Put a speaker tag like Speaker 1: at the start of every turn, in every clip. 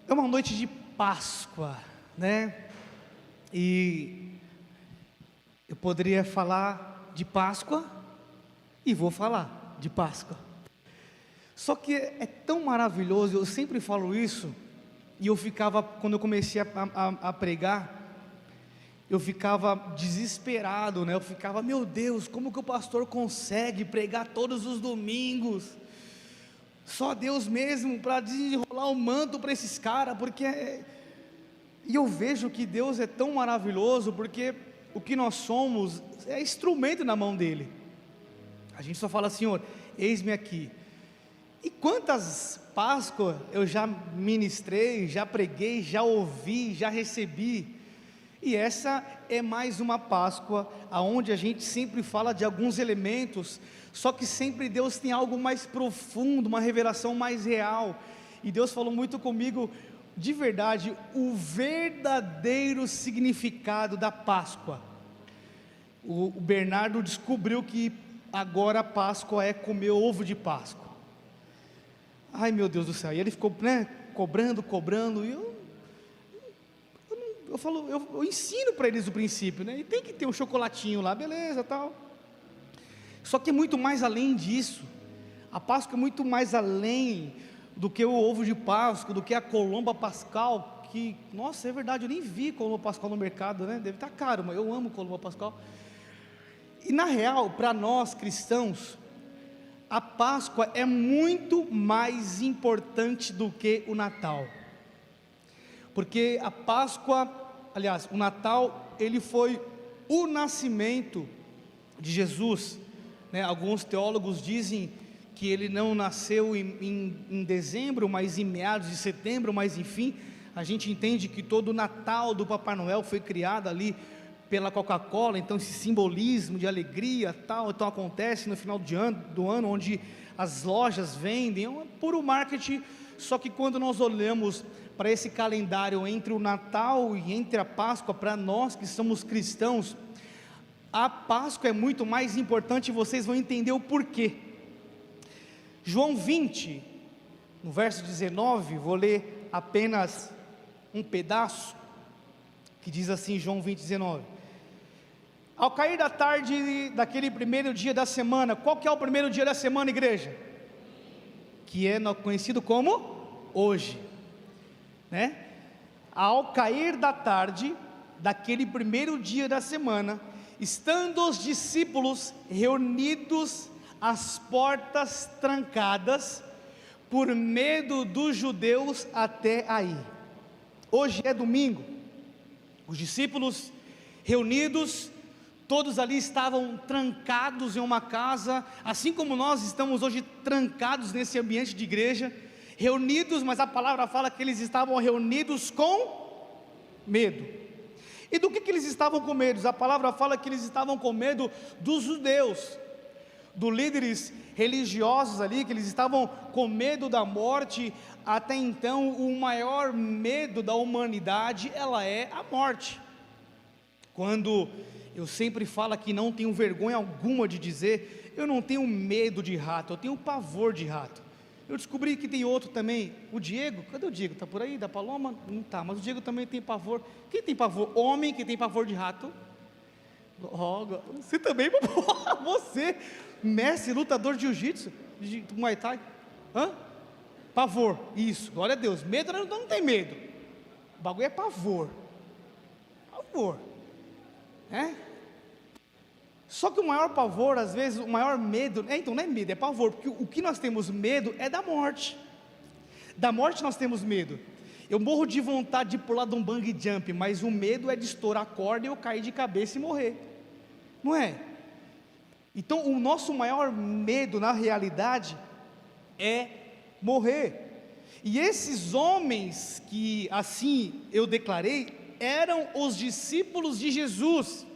Speaker 1: É uma noite de Páscoa, né? E eu poderia falar de Páscoa e vou falar de Páscoa. Só que é tão maravilhoso, eu sempre falo isso, e eu ficava, quando eu comecei a pregar, eu ficava desesperado, né? Eu ficava, meu Deus, como que o pastor consegue pregar todos os domingos? Só Deus mesmo para desenrolar o manto para esses caras, E eu vejo que Deus é tão maravilhoso, porque o que nós somos é instrumento na mão dEle. A gente só fala, Senhor, eis-me aqui. E quantas Páscoas eu já ministrei, já preguei, já ouvi, já recebi. E essa é mais uma Páscoa, aonde a gente sempre fala de alguns elementos, só que sempre Deus tem algo mais profundo, uma revelação mais real. E Deus falou muito comigo, de verdade, o verdadeiro significado da Páscoa. O Bernardo descobriu que agora a Páscoa é comer ovo de Páscoa. Ai meu Deus do céu, e ele ficou, né, cobrando, e eu ensino para eles o princípio, né? E tem que ter um chocolatinho lá, beleza, tal. Só que é muito mais além disso. A Páscoa é muito mais além do que o ovo de Páscoa, do que a colomba pascal, que, nossa, é verdade, eu nem vi colomba pascal no mercado, né? Deve estar caro, mas eu amo colomba pascal. E na real, para nós cristãos, a Páscoa é muito mais importante do que o Natal. Porque a Páscoa, aliás, o Natal, ele foi o nascimento de Jesus, né? Alguns teólogos dizem que ele não nasceu em dezembro, mas em meados de setembro, mas enfim, a gente entende que todo o Natal do Papai Noel foi criado ali pela Coca-Cola, então esse simbolismo de alegria, tal, então acontece no final do ano, onde as lojas vendem, é um puro marketing. Só que quando nós olhamos para esse calendário entre o Natal e entre a Páscoa, para nós que somos cristãos, a Páscoa é muito mais importante, e vocês vão entender o porquê. João 20, no verso 19, vou ler apenas um pedaço, que diz assim, João 20, 19: ao cair da tarde daquele primeiro dia da semana, qual que é o primeiro dia da semana, igreja? Que é conhecido como hoje, né? Ao cair da tarde daquele primeiro dia da semana, estando os discípulos reunidos, as portas trancadas, por medo dos judeus até aí. Hoje é domingo, os discípulos reunidos, todos ali estavam trancados em uma casa, assim como nós estamos hoje trancados nesse ambiente de igreja, reunidos, mas a palavra fala que eles estavam reunidos com medo. E do que eles estavam com medo? A palavra fala que eles estavam com medo dos judeus, dos líderes religiosos ali, que eles estavam com medo da morte. Até então o maior medo da humanidade, ela é a morte. Quando eu sempre falo que não tenho vergonha alguma de dizer, eu não tenho medo de rato, eu tenho pavor de rato. Eu descobri que tem outro também, o Diego, cadê o Diego? Está por aí, da Paloma? Não está, mas o Diego também tem pavor. Quem tem pavor? Homem que tem pavor de rato? Oh, você também, você, mestre, lutador de jiu-jitsu, de Muay Thai, pavor, isso, glória a Deus. Medo não tem medo, o bagulho é pavor, né? Só que o maior pavor, às vezes, o maior medo, então não é medo, é pavor, porque o que nós temos medo é da morte nós temos medo. Eu morro de vontade de pular de um bungee jump, mas o medo é de estourar a corda e eu cair de cabeça e morrer, não é? Então o nosso maior medo na realidade é morrer. E esses homens que assim eu declarei, eram os discípulos de Jesus.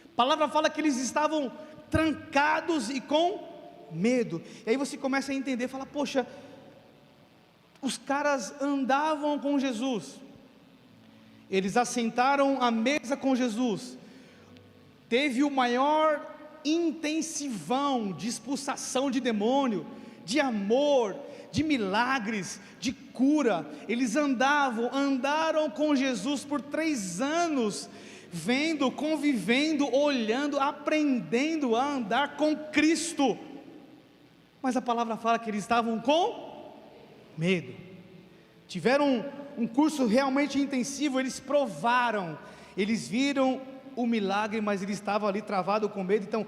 Speaker 1: A palavra fala que eles estavam trancados e com medo. E aí você começa a entender, fala, poxa, os caras andavam com Jesus, eles assentaram à mesa com Jesus, teve o maior intensivão de expulsação de demônio, de amor, de milagres, de cura. Eles andaram com Jesus por 3 anos, vendo, convivendo, olhando, aprendendo a andar com Cristo. Mas a palavra fala que eles estavam com medo. Tiveram um curso realmente intensivo, eles provaram, eles viram o milagre, mas eles estavam ali travados com medo. Então,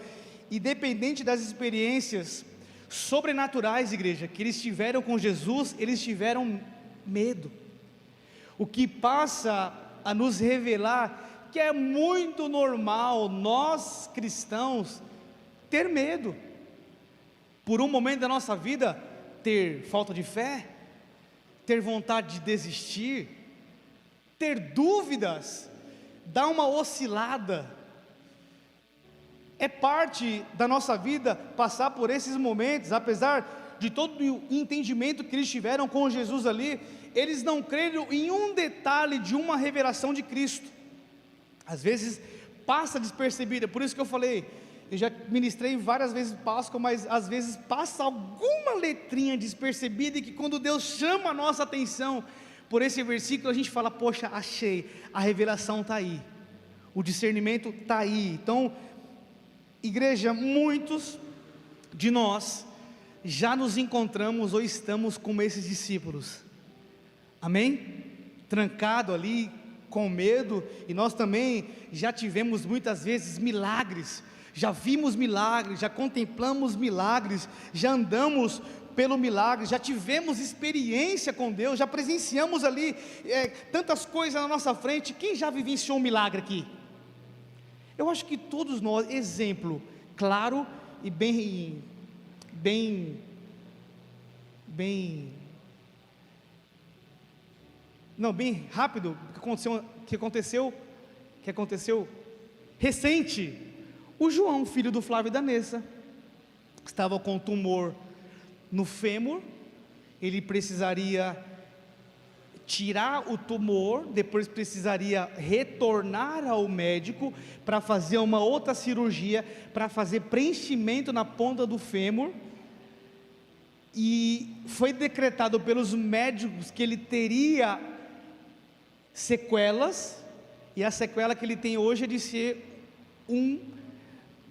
Speaker 1: independente das experiências sobrenaturais, igreja, que eles tiveram com Jesus, eles tiveram medo. O que passa a nos revelar que é muito normal nós cristãos ter medo, por um momento da nossa vida, ter falta de fé, ter vontade de desistir, ter dúvidas, dar uma oscilada. É parte da nossa vida passar por esses momentos. Apesar de todo o entendimento que eles tiveram com Jesus ali, eles não creram em um detalhe de uma revelação de Cristo. Às vezes passa despercebida, por isso que eu falei, eu já ministrei várias vezes Páscoa, mas às vezes passa alguma letrinha despercebida, e que quando Deus chama a nossa atenção por esse versículo, a gente fala: poxa, achei, a revelação está aí, o discernimento está aí. Então, igreja, muitos de nós já nos encontramos ou estamos como esses discípulos, amém? Trancado ali, com medo, e nós também já tivemos muitas vezes milagres, já vimos milagres, já contemplamos milagres, já andamos pelo milagre, já tivemos experiência com Deus, já presenciamos ali tantas coisas na nossa frente. Quem já vivenciou um milagre aqui? Eu acho que todos nós, exemplo claro e bem rápido, que aconteceu recente. O João, filho do Flávio e da Nessa, estava com tumor no fêmur. Ele precisaria tirar o tumor, depois precisaria retornar ao médico para fazer uma outra cirurgia, para fazer preenchimento na ponta do fêmur, e foi decretado pelos médicos que ele teria sequelas, e a sequela que ele tem hoje é de ser um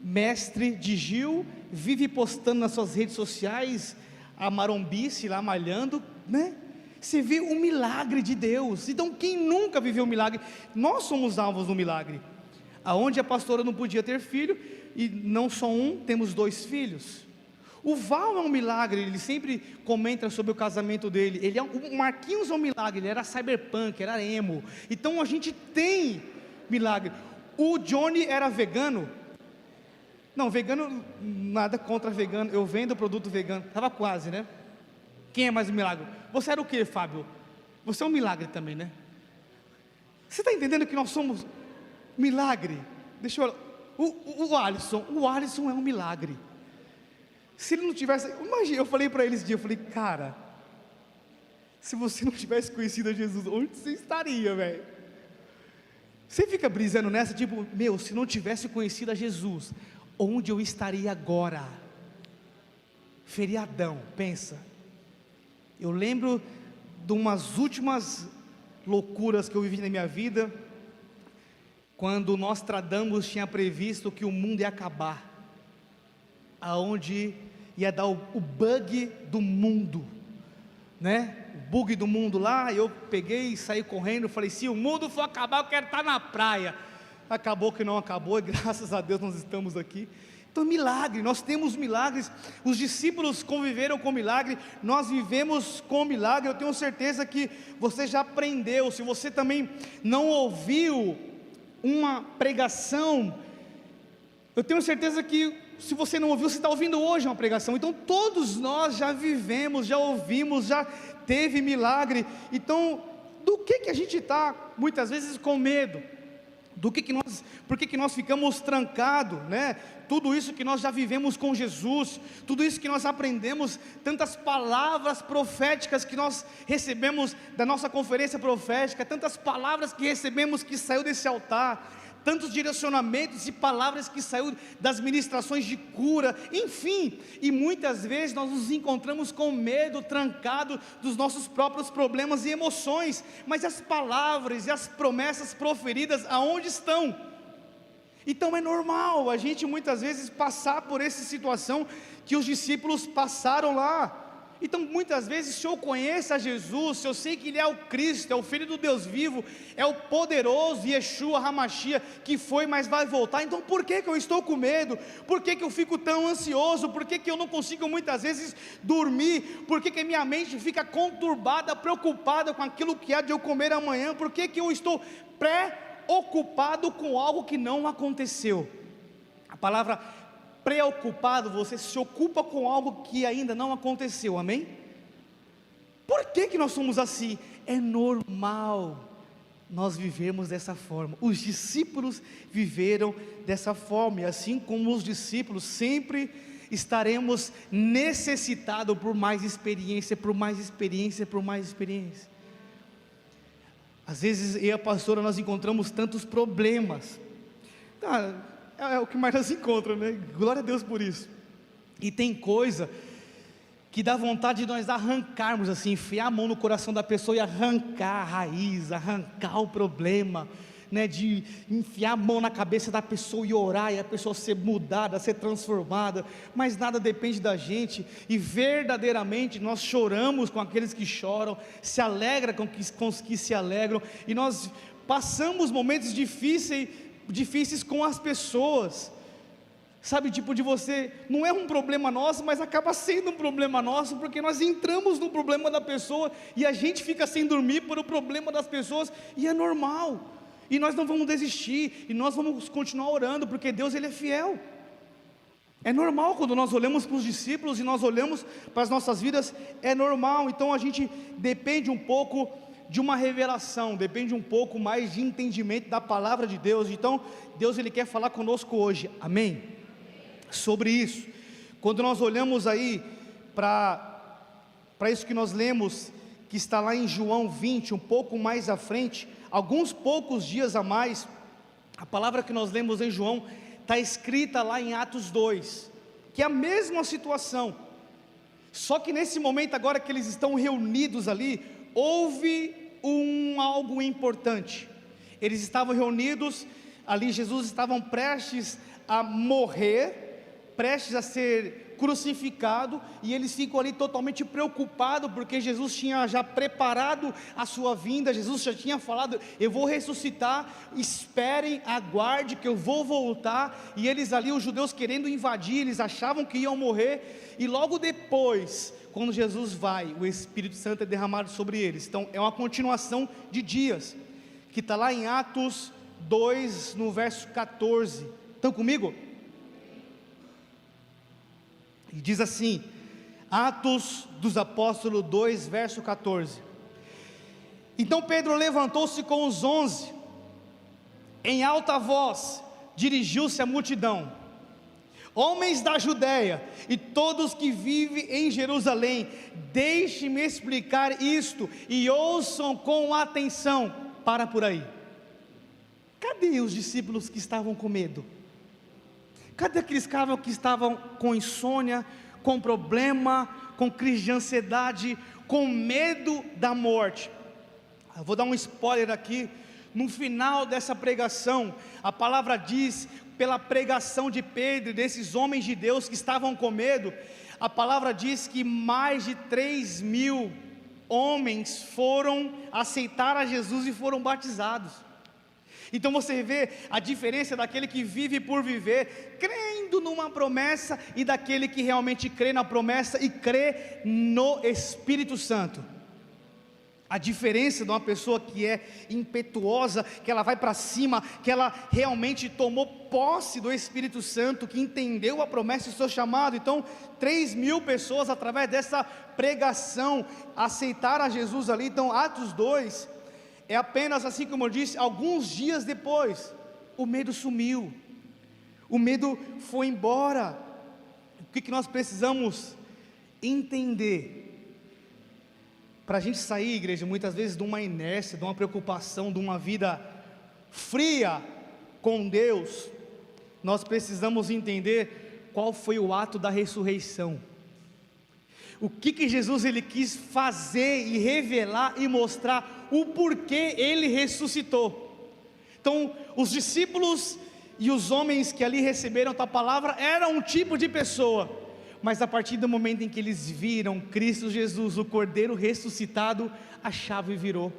Speaker 1: mestre de Gil, vive postando nas suas redes sociais a marombice lá, malhando, né? Você vê um milagre de Deus. Então, quem nunca viveu um milagre? Nós somos alvos do milagre. Aonde a pastora não podia ter filho, e não só um, temos 2 filhos. O Val é um milagre, ele sempre comenta sobre o casamento dele. O Marquinhos é um milagre, ele era cyberpunk, era emo. Então a gente tem milagre. O Johnny era vegano. Não, vegano, nada contra vegano, eu vendo produto vegano, estava quase, né? Quem é mais um milagre? Você era o que, Fábio? Você é um milagre também, né? Você está entendendo que nós somos milagre? Deixa eu olhar, o Alisson é um milagre. Se ele não tivesse, imagina, eu falei para eles, eu falei: cara, se você não tivesse conhecido a Jesus, onde você estaria, velho? Você fica brisando nessa, tipo, se não tivesse conhecido a Jesus, onde eu estaria agora? Feriadão, pensa. Eu lembro de umas últimas loucuras que eu vivi na minha vida, quando Nostradamus tinha previsto que o mundo ia acabar, aonde ia dar o bug do mundo, né? O bug do mundo lá. Eu peguei e saí correndo, falei: se o mundo for acabar, eu quero estar na praia. Acabou que não acabou, e graças a Deus nós estamos aqui. Então, milagre, nós temos milagres. Os discípulos conviveram com milagre, nós vivemos com milagre. Eu tenho certeza que você já aprendeu. Se você também não ouviu uma pregação, eu tenho certeza que, se você não ouviu, você está ouvindo hoje uma pregação. Então todos nós já vivemos, já ouvimos, já teve milagre. Então, do que a gente está muitas vezes com medo? Por que nós ficamos trancados, né? Tudo isso que nós já vivemos com Jesus, tudo isso que nós aprendemos, tantas palavras proféticas que nós recebemos da nossa conferência profética, tantas palavras que recebemos que saiu desse altar, tantos direcionamentos e palavras que saiu das ministrações de cura, enfim, e muitas vezes nós nos encontramos com medo, trancado dos nossos próprios problemas e emoções, mas as palavras e as promessas proferidas, aonde estão? Então é normal a gente muitas vezes passar por essa situação que os discípulos passaram lá. Então muitas vezes, se eu conheço a Jesus, se eu sei que Ele é o Cristo, é o Filho do Deus vivo, é o poderoso Yeshua HaMashiach, que foi, mas vai voltar, então por que eu estou com medo? Por que eu fico tão ansioso? Por que eu não consigo muitas vezes dormir? Por que minha mente fica conturbada, preocupada com aquilo que há de eu comer amanhã? Por que eu estou preocupado com algo que não aconteceu? A palavra preocupado, você se ocupa com algo que ainda não aconteceu, amém? Por que nós somos assim? É normal nós vivemos dessa forma. Os discípulos viveram dessa forma, e assim como os discípulos, sempre estaremos necessitados por mais experiência, por mais experiência, por mais experiência. Às vezes eu e a pastora, nós encontramos tantos problemas, é o que mais nós encontramos, né? Glória a Deus por isso. E tem coisa que dá vontade de nós arrancarmos assim, enfiar a mão no coração da pessoa e arrancar a raiz, arrancar o problema, né? De enfiar a mão na cabeça da pessoa e orar, e a pessoa ser mudada, ser transformada, mas nada depende da gente, e verdadeiramente nós choramos com aqueles que choram, se alegra com os que se alegram, e nós passamos momentos difíceis com as pessoas, sabe, tipo de você, não é um problema nosso, mas acaba sendo um problema nosso, porque nós entramos no problema da pessoa, e a gente fica sem dormir por o problema das pessoas, e é normal, e nós não vamos desistir, e nós vamos continuar orando, porque Deus Ele é fiel. É normal quando nós olhamos para os discípulos, e nós olhamos para as nossas vidas, é normal. Então a gente depende um pouco de uma revelação, depende um pouco mais de entendimento da palavra de Deus. Então Deus Ele quer falar conosco hoje, amém? Sobre isso, quando nós olhamos aí para isso que nós lemos, que está lá em João 20, um pouco mais à frente, alguns poucos dias a mais, a palavra que nós lemos em João, está escrita lá em Atos 2, que é a mesma situação, só que nesse momento agora que eles estão reunidos ali, houve algo importante. Eles estavam reunidos ali, Jesus estavam prestes a morrer, prestes a ser crucificado, e eles ficam ali totalmente preocupados, porque Jesus tinha já preparado a sua vinda, Jesus já tinha falado, eu vou ressuscitar, esperem, aguarde que eu vou voltar, e eles ali, os judeus querendo invadir, eles achavam que iam morrer, e logo depois, quando Jesus vai, o Espírito Santo é derramado sobre eles. Então é uma continuação de dias, que está lá em Atos 2, no verso 14, estão comigo? E diz assim, Atos dos Apóstolos 2, verso 14, então Pedro levantou-se com os 11, em alta voz, dirigiu-se à multidão, homens da Judéia, e todos que vivem em Jerusalém, deixe-me explicar isto, e ouçam com atenção, para por aí, cadê os discípulos que estavam com medo? Cadê aqueles caras que estavam com insônia, com problema, com crise de ansiedade, com medo da morte? Eu vou dar um spoiler aqui, no final dessa pregação, a palavra diz, pela pregação de Pedro, desses homens de Deus que estavam com medo, a palavra diz que mais de 3.000 homens foram aceitar a Jesus e foram batizados. Então você vê a diferença daquele que vive por viver, crendo numa promessa, e daquele que realmente crê na promessa e crê no Espírito Santo. A diferença de uma pessoa que é impetuosa, que ela vai para cima, que ela realmente tomou posse do Espírito Santo, que entendeu a promessa e o seu chamado. Então 3.000 pessoas através dessa pregação aceitaram a Jesus ali. Então Atos 2 é apenas, assim como eu disse, alguns dias depois, o medo sumiu, o medo foi embora. O que nós precisamos entender? Para a gente sair, igreja, muitas vezes de uma inércia, de uma preocupação, de uma vida fria, com Deus, nós precisamos entender qual foi o ato da ressurreição. O que Jesus ele quis fazer e revelar e mostrar o porquê ele ressuscitou. Então, os discípulos e os homens que ali receberam a palavra eram um tipo de pessoa, mas a partir do momento em que eles viram Cristo Jesus, o Cordeiro ressuscitado, a chave virou.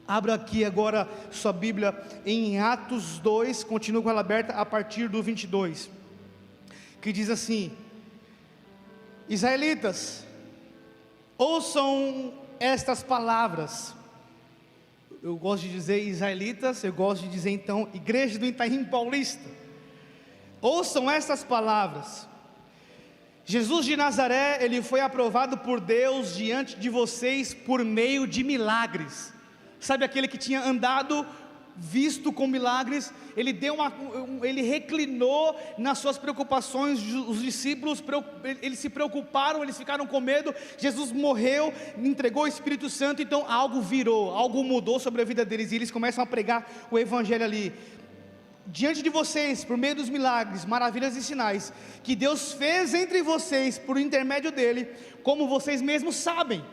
Speaker 1: Abra aqui agora sua Bíblia em Atos 2, continua com ela aberta a partir do 22, que diz assim: Israelitas, ouçam estas palavras. Eu gosto de dizer israelitas, eu gosto de dizer então igreja do Itaim Paulista. Ouçam estas palavras. Jesus de Nazaré, ele foi aprovado por Deus diante de vocês por meio de milagres. Sabe aquele que tinha andado visto com milagres? Ele reclinou nas suas preocupações. Os discípulos, eles se preocuparam, eles ficaram com medo. Jesus morreu, entregou o Espírito Santo, então algo virou, algo mudou sobre a vida deles, e eles começam a pregar o Evangelho ali. Diante de vocês, por meio dos milagres, maravilhas e sinais, que Deus fez entre vocês, por intermédio dele, como vocês mesmos sabem.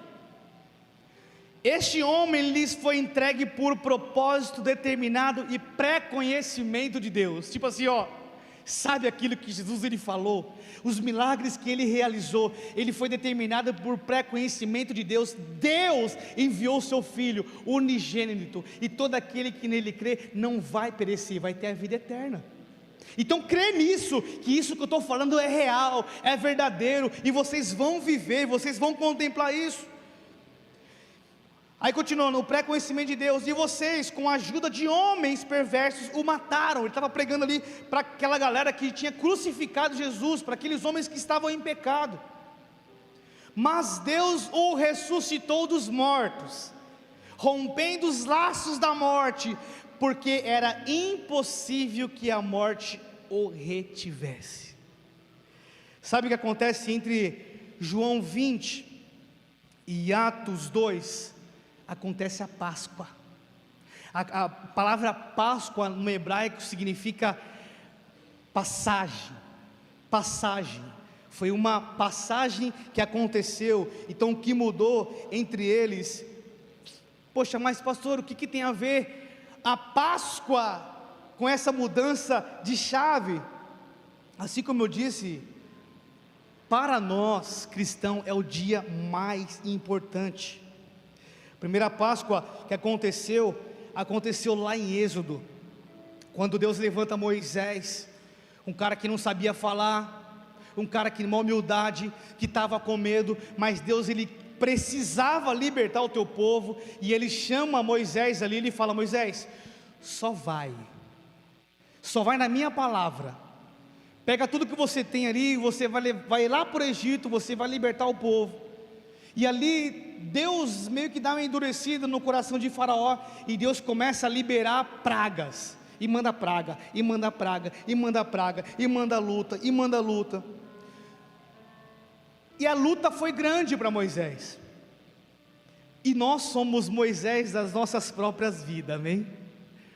Speaker 1: Este homem lhes foi entregue por propósito determinado e pré-conhecimento de Deus. Tipo assim, sabe aquilo que Jesus ele falou? Os milagres que ele realizou, ele foi determinado por pré-conhecimento de Deus. Deus enviou o seu Filho unigênito, e todo aquele que nele crê não vai perecer, vai ter a vida eterna. Então crê nisso, que isso que eu estou falando é real, é verdadeiro, e vocês vão viver, vocês vão contemplar isso. Aí continuando, o pré-conhecimento de Deus, e vocês com a ajuda de homens perversos o mataram. Ele estava pregando ali para aquela galera que tinha crucificado Jesus, para aqueles homens que estavam em pecado. Mas Deus o ressuscitou dos mortos, rompendo os laços da morte, porque era impossível que a morte o retivesse. Sabe o que acontece entre João 20 e Atos 2? Acontece a Páscoa. A palavra Páscoa no hebraico significa passagem. Passagem. Foi uma passagem que aconteceu. Então o que mudou entre eles? Poxa, mas pastor, o que tem a ver a Páscoa com essa mudança de chave? Assim como eu disse, para nós cristãos é o dia mais importante. Primeira Páscoa que aconteceu lá em Êxodo, quando Deus levanta Moisés, um cara que não sabia falar, um cara que numa humildade, que estava com medo, mas Deus ele precisava libertar o teu povo, e ele chama Moisés ali, ele fala: Moisés, só vai na minha palavra, pega tudo que você tem ali, você vai lá para o Egito, você vai libertar o povo. E ali Deus meio que dá uma endurecida no coração de Faraó, e Deus começa a liberar pragas, e manda praga, e manda praga, e manda praga, e manda luta, e manda luta. E a luta foi grande para Moisés, e nós somos Moisés das nossas próprias vidas, amém?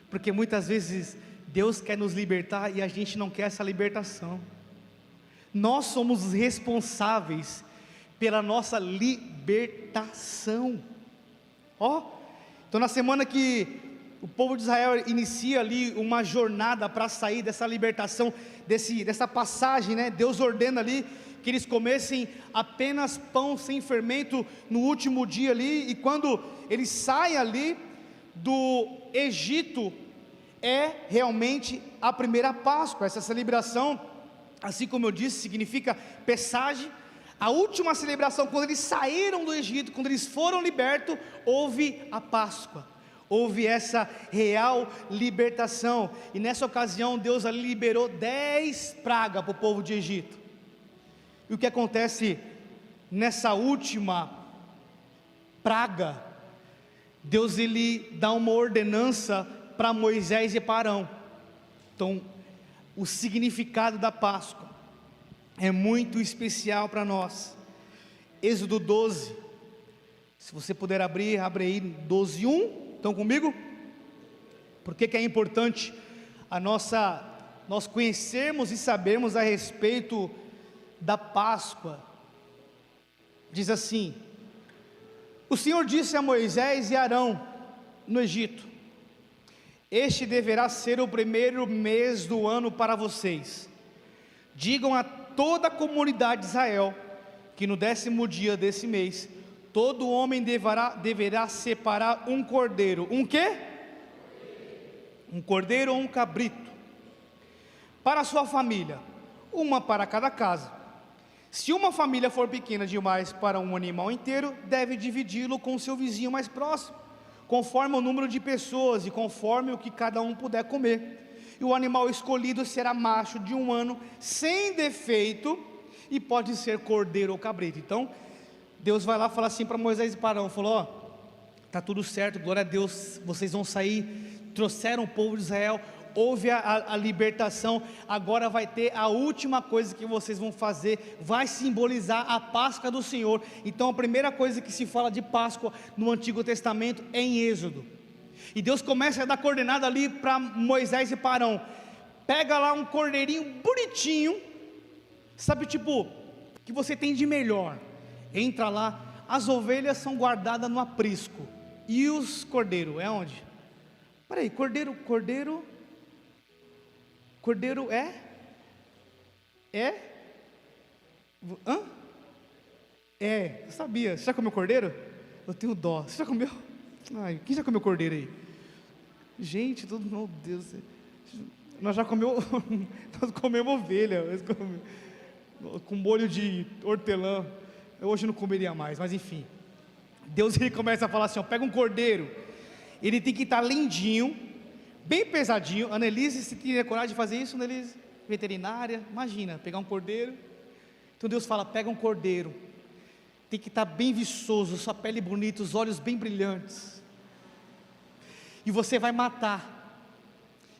Speaker 1: Porque muitas vezes Deus quer nos libertar e a gente não quer essa libertação. Nós somos os responsáveis pela nossa libertação. Então na semana que o povo de Israel inicia ali uma jornada para sair dessa libertação, dessa passagem, né? Deus ordena ali que eles comessem apenas pão sem fermento no último dia ali, e quando eles saem ali do Egito, é realmente a primeira Páscoa. Essa celebração, assim como eu disse, significa pesagem. A última celebração, quando eles saíram do Egito, quando eles foram libertos, houve a Páscoa, houve essa real libertação. E nessa ocasião Deus ali liberou 10 pragas para o povo de Egito. E o que acontece nessa última praga? Deus ele dá uma ordenança para Moisés e para Arão. Então o significado da Páscoa é muito especial para nós. Êxodo 12, se você puder abrir, abre aí 12:1, estão comigo? Por que é importante nós conhecermos e sabermos a respeito da Páscoa. Diz assim: o Senhor disse a Moisés e Arão no Egito: este deverá ser o primeiro mês do ano para vocês. Digam a toda a comunidade de Israel que no 10º dia desse mês, todo homem deverá separar um cordeiro. Um quê? Um cordeiro ou um cabrito, para a sua família, uma para cada casa. Se uma família for pequena demais para um animal inteiro, deve dividi-lo com o seu vizinho mais próximo, conforme o número de pessoas e conforme o que cada um puder comer. E o animal escolhido será macho de 1 ano, sem defeito, e pode ser cordeiro ou cabrito. Então Deus vai lá falar assim para Moisés e para Arão, falou: ó, está tudo certo, glória a Deus, vocês vão sair, trouxeram o povo de Israel, houve a libertação, agora vai ter a última coisa que vocês vão fazer, vai simbolizar a Páscoa do Senhor. Então a primeira coisa que se fala de Páscoa no Antigo Testamento é em Êxodo, e Deus começa a dar coordenada ali para Moisés e para Arão: pega lá um cordeirinho bonitinho, sabe, tipo, que você tem de melhor, entra lá, as ovelhas são guardadas no aprisco, e os cordeiros, é onde? Peraí, cordeiro hã? Eu sabia. Você já comeu cordeiro? Eu tenho dó. Você já comeu? Ai, quem já comeu cordeiro aí? Gente, meu Deus, nós já comemos nós comemos ovelha com molho de hortelã. Eu hoje não comeria mais, mas enfim. Deus, ele começa a falar assim, ó, pega um cordeiro, ele tem que estar lindinho, bem pesadinho. Annelise, se tiver coragem de fazer isso, Annelise, veterinária, imagina, pegar um cordeiro. Então Deus fala, pega um cordeiro, tem que estar bem viçoso, sua pele bonita, os olhos bem brilhantes, e você vai matar,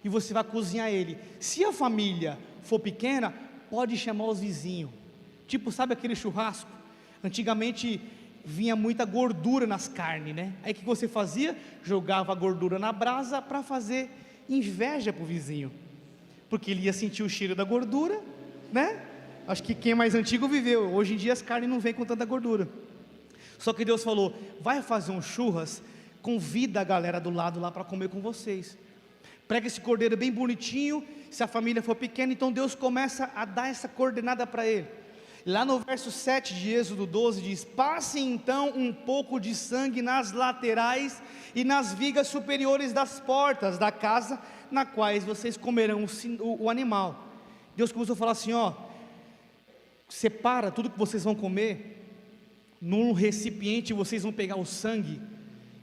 Speaker 1: e você vai cozinhar ele. Se a família for pequena, pode chamar os vizinhos, tipo, sabe aquele churrasco? Antigamente vinha muita gordura nas carnes, né? Aí o que você fazia? Jogava a gordura na brasa para fazer inveja para o vizinho, porque ele ia sentir o cheiro da gordura, né? Acho que quem é mais antigo viveu. Hoje em dia as carnes não vêm com tanta gordura. Só que Deus falou, vai fazer um churras, convida a galera do lado lá para comer com vocês. Prega esse cordeiro bem bonitinho. Se a família for pequena, então Deus começa a dar essa coordenada para ele. Lá no verso 7 de Êxodo 12 diz, passem então um pouco de sangue nas laterais e nas vigas superiores das portas da casa, na quais vocês comerão o animal. Deus começou a falar assim, ó, separa tudo que vocês vão comer, num recipiente vocês vão pegar o sangue,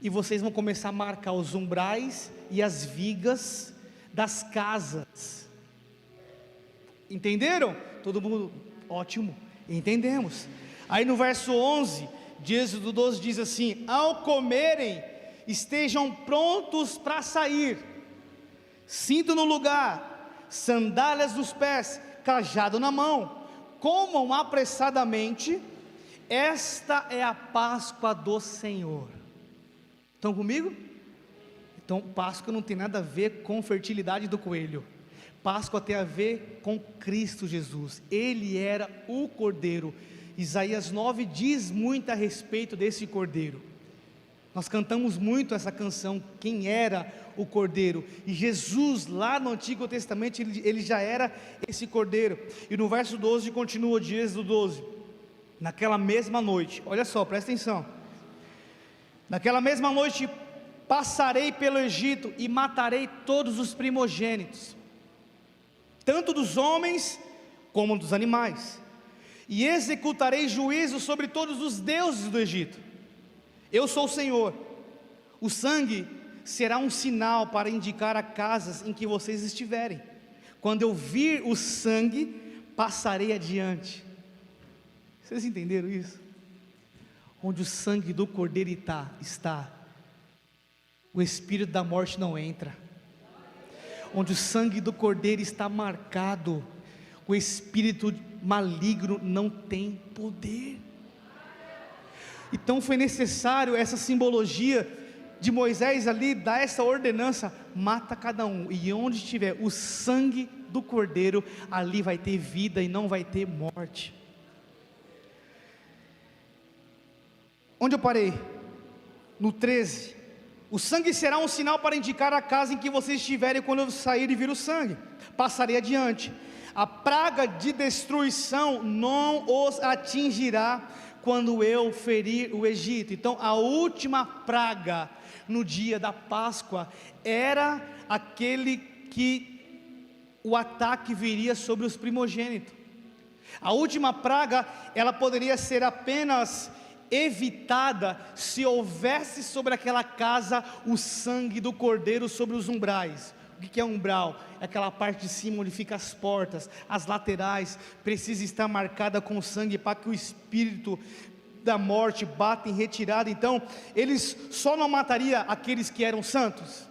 Speaker 1: e vocês vão começar a marcar os umbrais e as vigas das casas. Entenderam? Todo mundo, ótimo, entendemos. Aí no verso 11 de Êxodo 12 diz assim, ao comerem, estejam prontos para sair, cinto no lugar, sandálias nos pés, cajado na mão, comam apressadamente, esta é a Páscoa do Senhor. Estão comigo? Então Páscoa não tem nada a ver com fertilidade do coelho, Páscoa tem a ver com Cristo Jesus, Ele era o Cordeiro. Isaías 9 diz muito a respeito desse Cordeiro, nós cantamos muito essa canção, quem era o Cordeiro, e Jesus lá no Antigo Testamento, ele já era esse Cordeiro. E no verso 12 continua de Êxodo 12, naquela mesma noite, olha só, presta atenção, naquela mesma noite passarei pelo Egito e matarei todos os primogênitos, tanto dos homens como dos animais, e executarei juízo sobre todos os deuses do Egito. Eu sou o Senhor. O sangue será um sinal para indicar a casas em que vocês estiverem. Quando eu vir o sangue, passarei adiante. Vocês entenderam isso? Onde o sangue do Cordeiro está, o espírito da morte não entra. Onde o sangue do Cordeiro está marcado, o espírito maligno não tem poder. Então foi necessário essa simbologia de Moisés ali dá essa ordenança: mata cada um, e onde estiver o sangue do cordeiro, ali vai ter vida e não vai ter morte. Onde eu parei? No 13. O sangue será um sinal para indicar a casa em que vocês estiverem quando eu sair e vir o sangue. Passarei adiante. A praga de destruição não os atingirá quando eu ferir o Egito. Então a última praga no dia da Páscoa era aquele que o ataque viria sobre os primogênitos. A última praga, ela poderia ser apenas evitada se houvesse sobre aquela casa o sangue do cordeiro sobre os umbrais. O que é umbral? É aquela parte de cima onde ficam as portas, as laterais, precisa estar marcada com sangue para que o espírito da morte bata em retirada. Então, eles só não matariam aqueles que eram santos?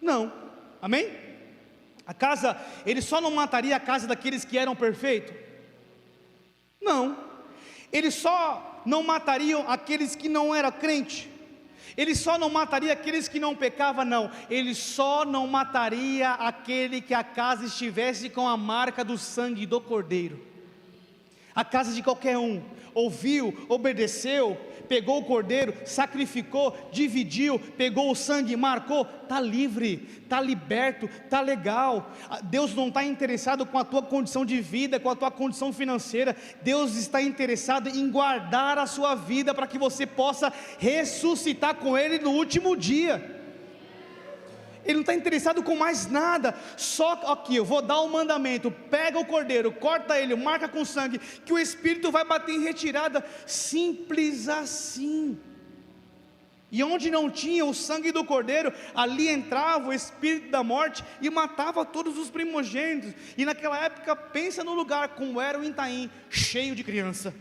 Speaker 1: Não, amém? Eles só não matariam a casa daqueles que eram perfeitos? Não, eles só não matariam aqueles que não eram crentes? Ele só não mataria aqueles que não pecavam? Não, ele só não mataria aquele que a casa estivesse com a marca do sangue do cordeiro. A casa de qualquer um, ouviu, obedeceu, pegou o cordeiro, sacrificou, dividiu, pegou o sangue, marcou, está livre, está liberto, está legal. Deus não está interessado com a tua condição de vida, com a tua condição financeira. Deus está interessado em guardar a sua vida para que você possa ressuscitar com Ele no último dia. Ele não está interessado com mais nada. Só aqui, eu vou dar um mandamento: pega o cordeiro, corta ele, marca com sangue, que o Espírito vai bater em retirada. Simples assim. E onde não tinha o sangue do cordeiro, ali entrava o espírito da morte e matava todos os primogênitos. E naquela época, pensa no lugar como era o Itaim, cheio de criança,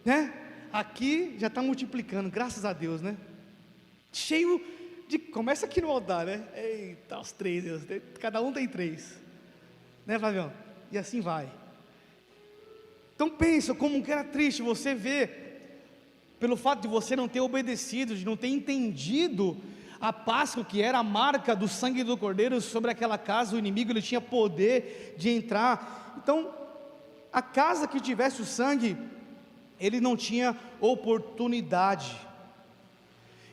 Speaker 1: né? Aqui já está multiplicando, graças a Deus, né? Cheio de... Começa aqui no altar, né? Eita, os 3, Deus, cada um tem 3, né, Flavião? E assim vai. Então pensa como que era triste você ver, pelo fato de você não ter obedecido, de não ter entendido a Páscoa, que era a marca do sangue do cordeiro sobre aquela casa. O inimigo, ele tinha poder de entrar. Então a casa que tivesse o sangue, ele não tinha oportunidade.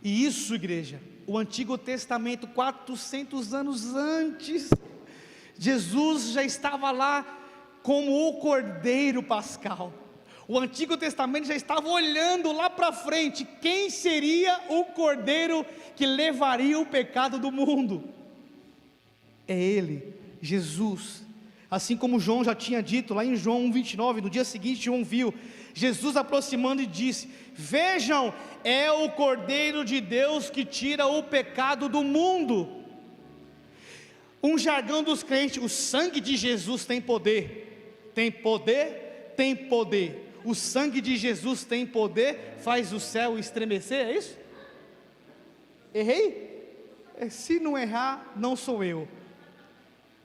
Speaker 1: E isso, igreja, o Antigo Testamento, 400 anos antes, Jesus já estava lá como o Cordeiro Pascal. O Antigo Testamento já estava olhando lá para frente, quem seria o Cordeiro que levaria o pecado do mundo? É Ele, Jesus. Assim como João já tinha dito lá em João 1:29, no dia seguinte João viu Jesus aproximando e disse: vejam, é o Cordeiro de Deus que tira o pecado do mundo. Um jargão dos crentes: o sangue de Jesus tem poder. Tem poder? Tem poder. O sangue de Jesus tem poder, faz o céu estremecer, é isso? Errei? Se não errar, não sou eu.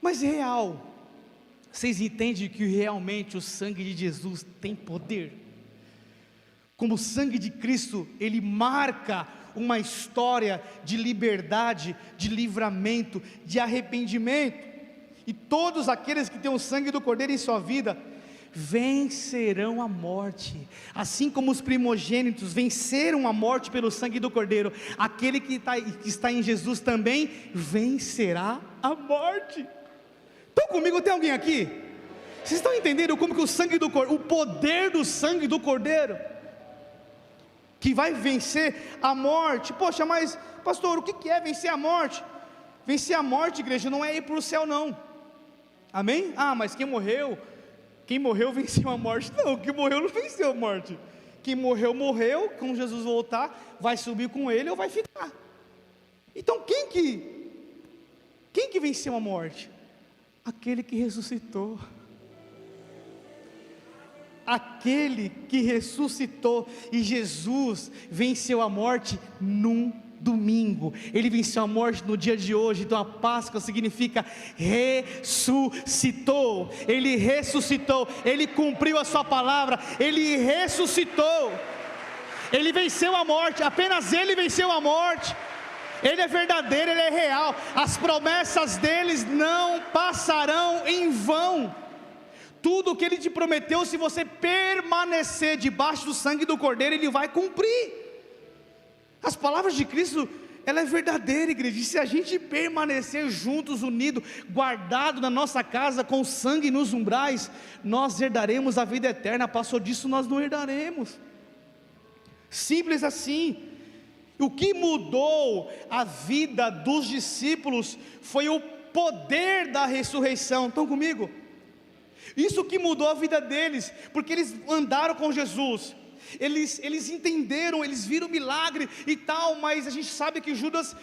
Speaker 1: Mas real, vocês entendem que realmente o sangue de Jesus tem poder? Como o sangue de Cristo, ele marca uma história de liberdade, de livramento, de arrependimento. E todos aqueles que têm o sangue do Cordeiro em sua vida vencerão a morte. Assim como os primogênitos venceram a morte pelo sangue do Cordeiro, aquele que está em Jesus também vencerá a morte. Estão comigo? Tem alguém aqui? Vocês estão entendendo como que o sangue do Cordeiro, o poder do sangue do Cordeiro, que vai vencer a morte? Poxa, mas pastor, o que é vencer a morte? Vencer a morte, igreja, não é ir para o céu não. Amém? Ah, mas quem morreu venceu a morte. Não, quem morreu não venceu a morte. Quem morreu, morreu. Quando Jesus voltar, vai subir com ele ou vai ficar. Então quem que venceu a morte? Aquele que ressuscitou. Aquele que ressuscitou. E Jesus venceu a morte num domingo. Ele venceu a morte no dia de hoje. Então a Páscoa significa ressuscitou. Ele ressuscitou. Ele cumpriu a sua palavra. Ele ressuscitou. Ele venceu a morte. Apenas Ele venceu a morte. Ele é verdadeiro, Ele é real. As promessas deles não passarão em vão. Tudo o que Ele te prometeu, se você permanecer debaixo do sangue do Cordeiro, Ele vai cumprir. As palavras de Cristo, ela é verdadeira, igreja. E se a gente permanecer juntos, unidos, guardado na nossa casa, com sangue nos umbrais, nós herdaremos a vida eterna. Passou disso, nós não herdaremos. Simples assim. O que mudou a vida dos discípulos foi o poder da ressurreição. Estão comigo? Isso que mudou a vida deles, porque eles andaram com Jesus, eles entenderam, eles viram o milagre e tal, mas a gente sabe que Judas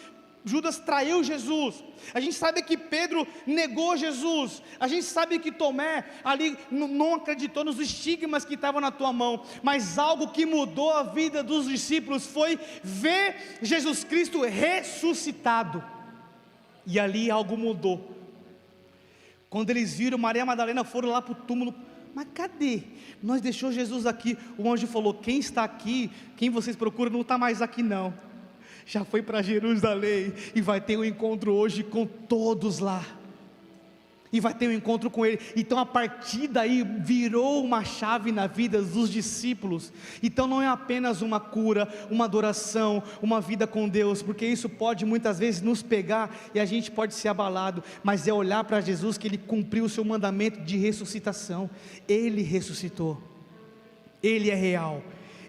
Speaker 1: traiu Jesus, a gente sabe que Pedro negou Jesus, a gente sabe que Tomé ali não acreditou nos estigmas que estavam na tua mão, mas algo que mudou a vida dos discípulos foi ver Jesus Cristo ressuscitado, e ali algo mudou. Quando eles viram Maria Madalena, foram lá para o túmulo, mas cadê? Nós deixou Jesus aqui. O anjo falou: quem está aqui, quem vocês procuram, não está mais aqui não, já foi para Jerusalém, e vai ter um encontro hoje com todos lá, e vai ter um encontro com Ele. Então a partir daí virou uma chave na vida dos discípulos. Então não é apenas uma cura, uma adoração, uma vida com Deus, porque isso pode muitas vezes nos pegar e a gente pode ser abalado, mas é olhar para Jesus, que Ele cumpriu o seu mandamento de ressuscitação. Ele ressuscitou, Ele é real,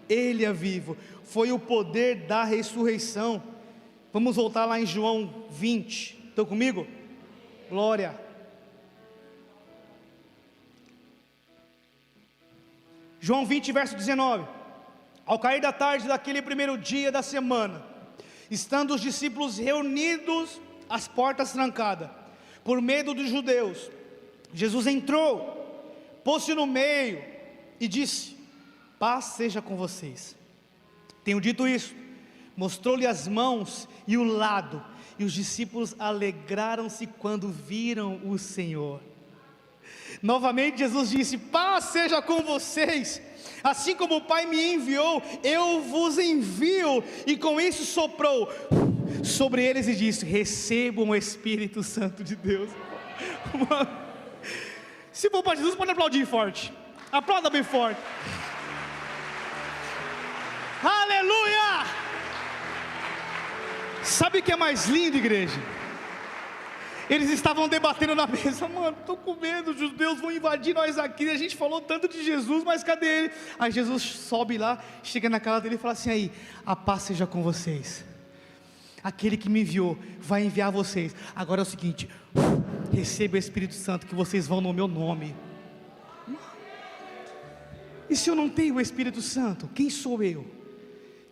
Speaker 1: Ele é vivo. Foi o poder da ressurreição. Vamos voltar lá em João 20, estão comigo? Glória. João 20, verso 19. Ao cair da tarde daquele primeiro dia da semana, estando os discípulos reunidos, as portas trancadas, por medo dos judeus, Jesus entrou, pôs-se no meio e disse: paz seja com vocês. Tenho dito isso, mostrou-lhe as mãos e o lado, e os discípulos alegraram-se quando viram o Senhor. Novamente Jesus disse: paz seja com vocês, assim como o Pai me enviou, eu vos envio. E com isso soprou sobre eles e disse: recebam o Espírito Santo de Deus. Se for para Jesus, pode aplaudir forte, aplauda bem forte. Aleluia! Sabe o que é mais lindo, igreja? Eles estavam debatendo na mesa: mano, estou com medo, os judeus vão invadir nós aqui, a gente falou tanto de Jesus, mas cadê Ele? Aí Jesus sobe lá, chega na casa dele e fala assim: aí, a paz seja com vocês, aquele que me enviou vai enviar vocês. Agora é o seguinte, receba o Espírito Santo, que vocês vão no meu nome. E se eu não tenho o Espírito Santo, quem sou eu?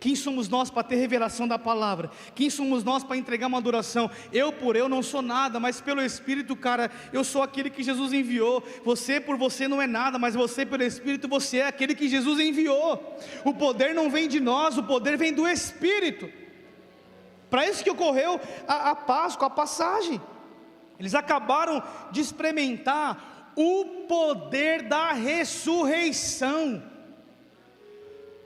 Speaker 1: Quem somos nós para ter revelação da palavra? Quem somos nós para entregar uma adoração? Eu por eu não sou nada, mas pelo Espírito, cara, eu sou aquele que Jesus enviou. Você por você não é nada, mas você pelo Espírito, você é aquele que Jesus enviou. O poder não vem de nós, o poder vem do Espírito. Para isso que ocorreu a Páscoa, a passagem. Eles acabaram de experimentar o poder da ressurreição,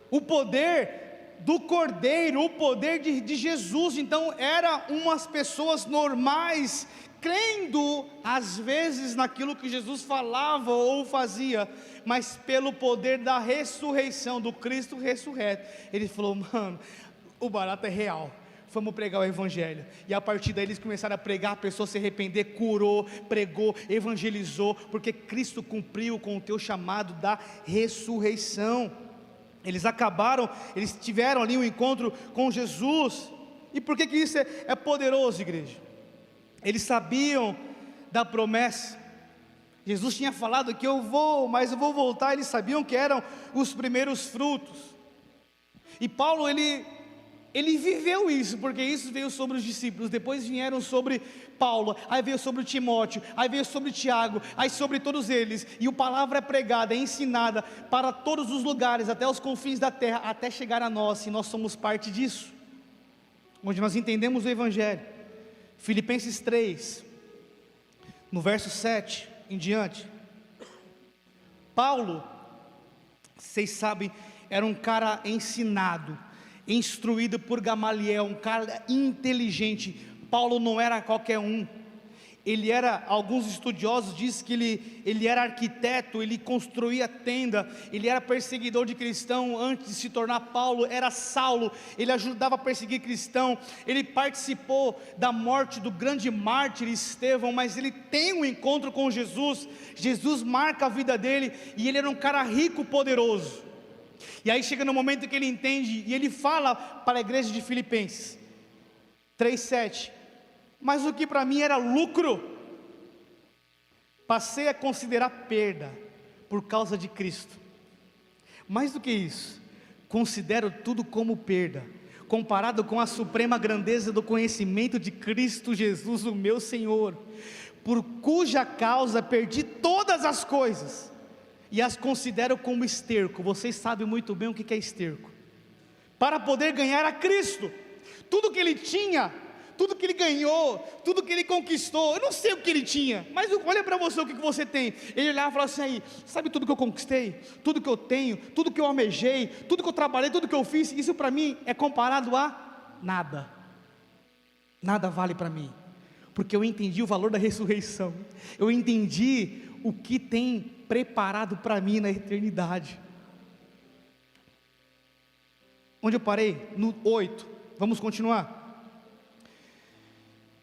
Speaker 1: o poder do Cordeiro, o poder de Jesus. Então eram umas pessoas normais, crendo às vezes naquilo que Jesus falava ou fazia, mas pelo poder da ressurreição, do Cristo ressurreto, ele falou: mano, o barato é real, vamos pregar o Evangelho. E a partir daí eles começaram a pregar, a pessoa se arrepender, curou, pregou, evangelizou, porque Cristo cumpriu com o teu chamado da ressurreição. Eles tiveram ali um encontro com Jesus. E por que isso é poderoso, igreja? Eles sabiam da promessa. Jesus tinha falado que eu vou voltar. Eles sabiam que eram os primeiros frutos. E Paulo, ele viveu isso, porque isso veio sobre os discípulos, depois vieram sobre Paulo, aí veio sobre Timóteo, aí veio sobre Tiago, aí sobre todos eles, e a palavra é pregada, é ensinada para todos os lugares, até os confins da terra, até chegar a nós, e nós somos parte disso, onde nós entendemos o Evangelho. Filipenses 3, no verso 7 em diante, Paulo, vocês sabem, era um cara ensinado, instruído por Gamaliel, um cara inteligente. Paulo não era qualquer um. Ele era, alguns estudiosos dizem que ele era arquiteto, ele construía tenda, ele era perseguidor de cristão antes de se tornar Paulo, era Saulo, ele ajudava a perseguir cristão, ele participou da morte do grande mártir Estevão, mas ele tem um encontro com Jesus, Jesus marca a vida dele, e ele era um cara rico, poderoso. E aí chega no momento que ele entende, e ele fala para a igreja de Filipenses 3:7, mas o que para mim era lucro, passei a considerar perda, por causa de Cristo. Mais do que isso, considero tudo como perda, comparado com a suprema grandeza do conhecimento de Cristo Jesus, o meu Senhor, por cuja causa perdi todas as coisas, e as considero como esterco. Vocês sabem muito bem o que é esterco, para poder ganhar a Cristo. Tudo que ele tinha, tudo que ele ganhou, tudo que ele conquistou, eu não sei o que ele tinha, mas olha para você o que você tem. Ele olhava e falava assim: aí, sabe tudo que eu conquistei, tudo que eu tenho, tudo que eu almejei, tudo que eu trabalhei, tudo que eu fiz, isso para mim é comparado a nada. Nada vale para mim, porque eu entendi o valor da ressurreição, eu entendi o que tem preparado para mim na eternidade. Onde eu parei? No 8, vamos continuar.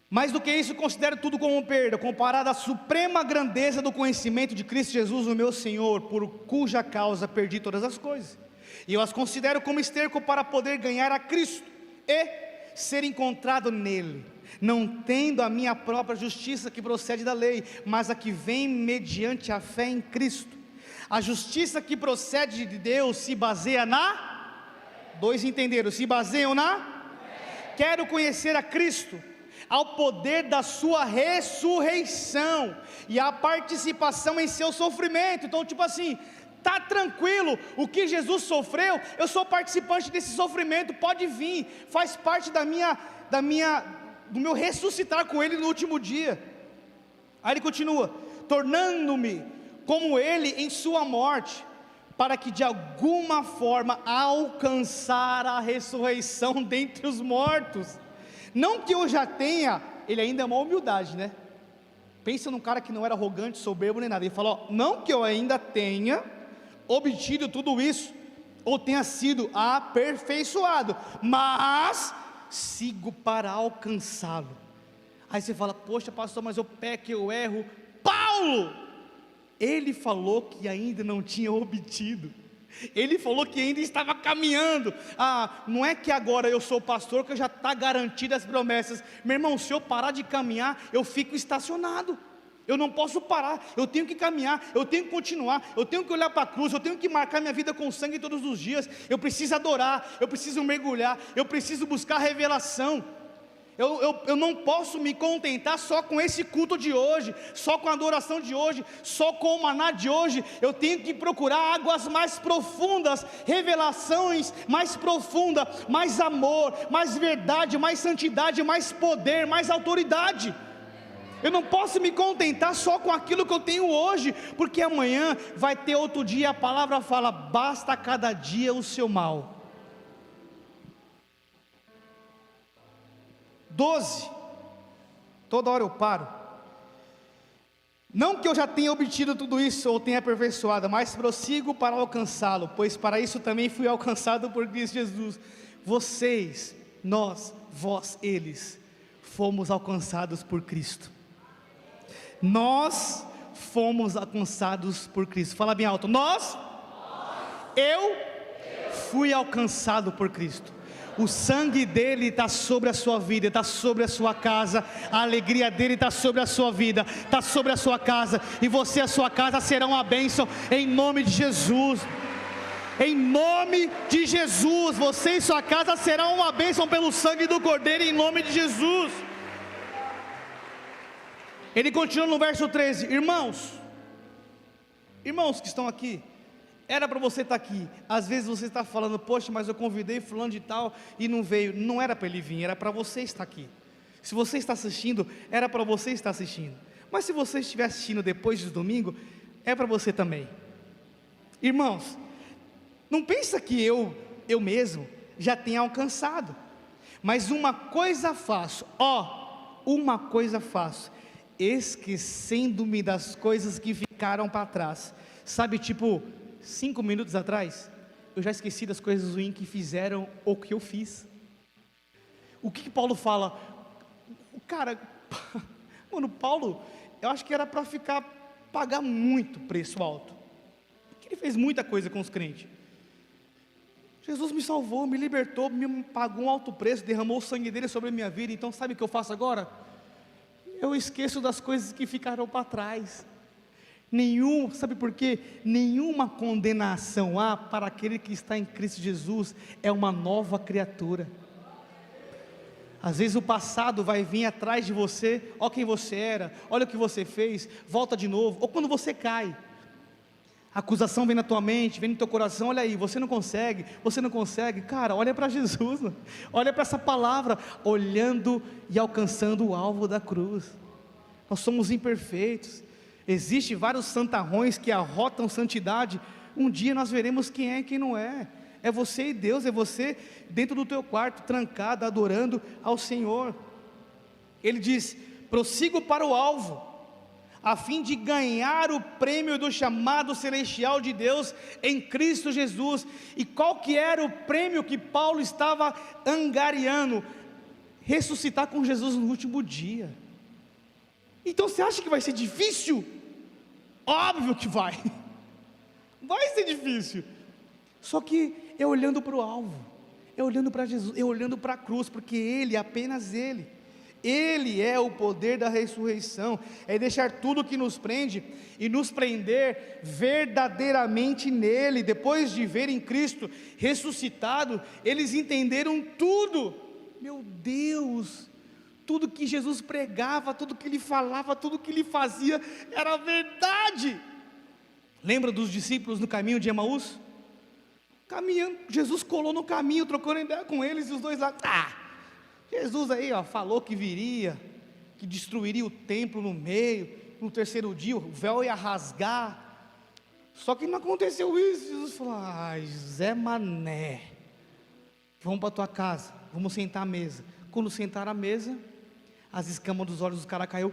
Speaker 1: Mais do que isso, considero tudo como perda, comparado à suprema grandeza do conhecimento de Cristo Jesus, o meu Senhor, por cuja causa perdi todas as coisas, e eu as considero como esterco para poder ganhar a Cristo, e ser encontrado nele, não tendo a minha própria justiça que procede da lei, mas a que vem mediante a fé em Cristo. A justiça que procede de Deus se baseia dois entenderam, se baseiam quero conhecer a Cristo, ao poder da sua ressurreição, e a participação em seu sofrimento. Então tipo assim, tá tranquilo, o que Jesus sofreu, eu sou participante desse sofrimento, pode vir, faz parte do meu ressuscitar com ele no último dia. Aí ele continua, tornando-me como ele em sua morte, para que de alguma forma alcançar a ressurreição dentre os mortos. Não que eu já tenha, ele ainda é uma humildade, né? Pensa num cara que não era arrogante, soberbo nem nada. Ele falou: não que eu ainda tenha obtido tudo isso, ou tenha sido aperfeiçoado, mas sigo para alcançá-lo. Aí você fala: poxa pastor, mas eu peco, eu erro. Paulo, ele falou que ainda não tinha obtido, ele falou que ainda estava caminhando. Não é que agora eu sou pastor que já está garantida as promessas. Meu irmão, se eu parar de caminhar, eu fico estacionado. Eu não posso parar, eu tenho que caminhar, eu tenho que continuar, eu tenho que olhar para a cruz, eu tenho que marcar minha vida com sangue todos os dias. Eu preciso adorar, eu preciso mergulhar, eu preciso buscar revelação. Eu não posso me contentar só com esse culto de hoje, só com a adoração de hoje, só com o maná de hoje. Eu tenho que procurar águas mais profundas, revelações mais profundas, mais amor, mais verdade, mais santidade, mais poder, mais autoridade. Eu não posso me contentar só com aquilo que eu tenho hoje, porque amanhã vai ter outro dia. A palavra fala: basta cada dia o seu mal. 12, toda hora eu paro. Não que eu já tenha obtido tudo isso ou tenha aperfeiçoado, mas prossigo para alcançá-lo, pois para isso também fui alcançado por Cristo Jesus. Vocês, nós, vós, eles, fomos alcançados por Cristo. Nós fomos alcançados por Cristo. Fala bem alto. Eu fui alcançado por Cristo. O sangue dele está sobre a sua vida, está sobre a sua casa. A alegria dele está sobre a sua vida, está sobre a sua casa. E você e a sua casa serão uma bênção em nome de Jesus. Em nome de Jesus, você e sua casa serão uma bênção pelo sangue do Cordeiro, em nome de Jesus. Ele continua no verso 13: irmãos que estão aqui, era para você estar aqui. Às vezes você está falando: poxa, mas eu convidei fulano de tal e não veio. Não era para ele vir, era para você estar aqui. Se você está assistindo, era para você estar assistindo. Mas se você estiver assistindo depois de domingo, é para você também. Irmãos, não pensa que eu mesmo já tenha alcançado. Mas uma coisa faço, uma coisa faço, esquecendo-me das coisas que ficaram para trás. Sabe, tipo, 5 minutos atrás, eu já esqueci das coisas ruins que fizeram ou que eu fiz. O que Paulo fala? O cara, mano, Paulo, eu acho que era para pagar muito preço alto, porque ele fez muita coisa com os crentes. Jesus me salvou, me libertou, me pagou um alto preço, derramou o sangue dele sobre a minha vida. Então sabe o que eu faço agora? Eu esqueço das coisas que ficaram para trás. Sabe por quê? Nenhuma condenação há para aquele que está em Cristo Jesus, é uma nova criatura. Às vezes o passado vai vir atrás de você, olha quem você era, olha o que você fez, volta de novo, ou quando você cai, a acusação vem na tua mente, vem no teu coração, olha aí, você não consegue, cara, olha para Jesus, olha para essa palavra, olhando e alcançando o alvo da cruz. Nós somos imperfeitos, existem vários santarrões que arrotam santidade. Um dia nós veremos quem é e quem não é. É você e Deus, é você dentro do teu quarto, trancado, adorando ao Senhor. Ele diz: prossigo para o alvo, a fim de ganhar o prêmio do chamado celestial de Deus em Cristo Jesus. E qual que era o prêmio que Paulo estava angariando? Ressuscitar com Jesus no último dia. Então você acha que vai ser difícil? Óbvio que vai ser difícil, só que é olhando para o alvo, é olhando para Jesus, é olhando para a cruz, porque Ele, apenas Ele é o poder da ressurreição, é deixar tudo que nos prende, e nos prender verdadeiramente nele. Depois de verem Cristo ressuscitado, eles entenderam tudo. Meu Deus, tudo que Jesus pregava, tudo que Ele falava, tudo que Ele fazia, era verdade. Lembra dos discípulos no caminho de Emaús? Caminhando, Jesus colou no caminho, trocando ideia com eles, e os dois lá, Jesus aí, falou que viria, que destruiria o templo no meio, no terceiro dia, o véu ia rasgar, só que não aconteceu isso. Jesus falou: Zé Mané, vamos para tua casa, vamos sentar à mesa. Quando sentaram à mesa, as escamas dos olhos dos caras caiu.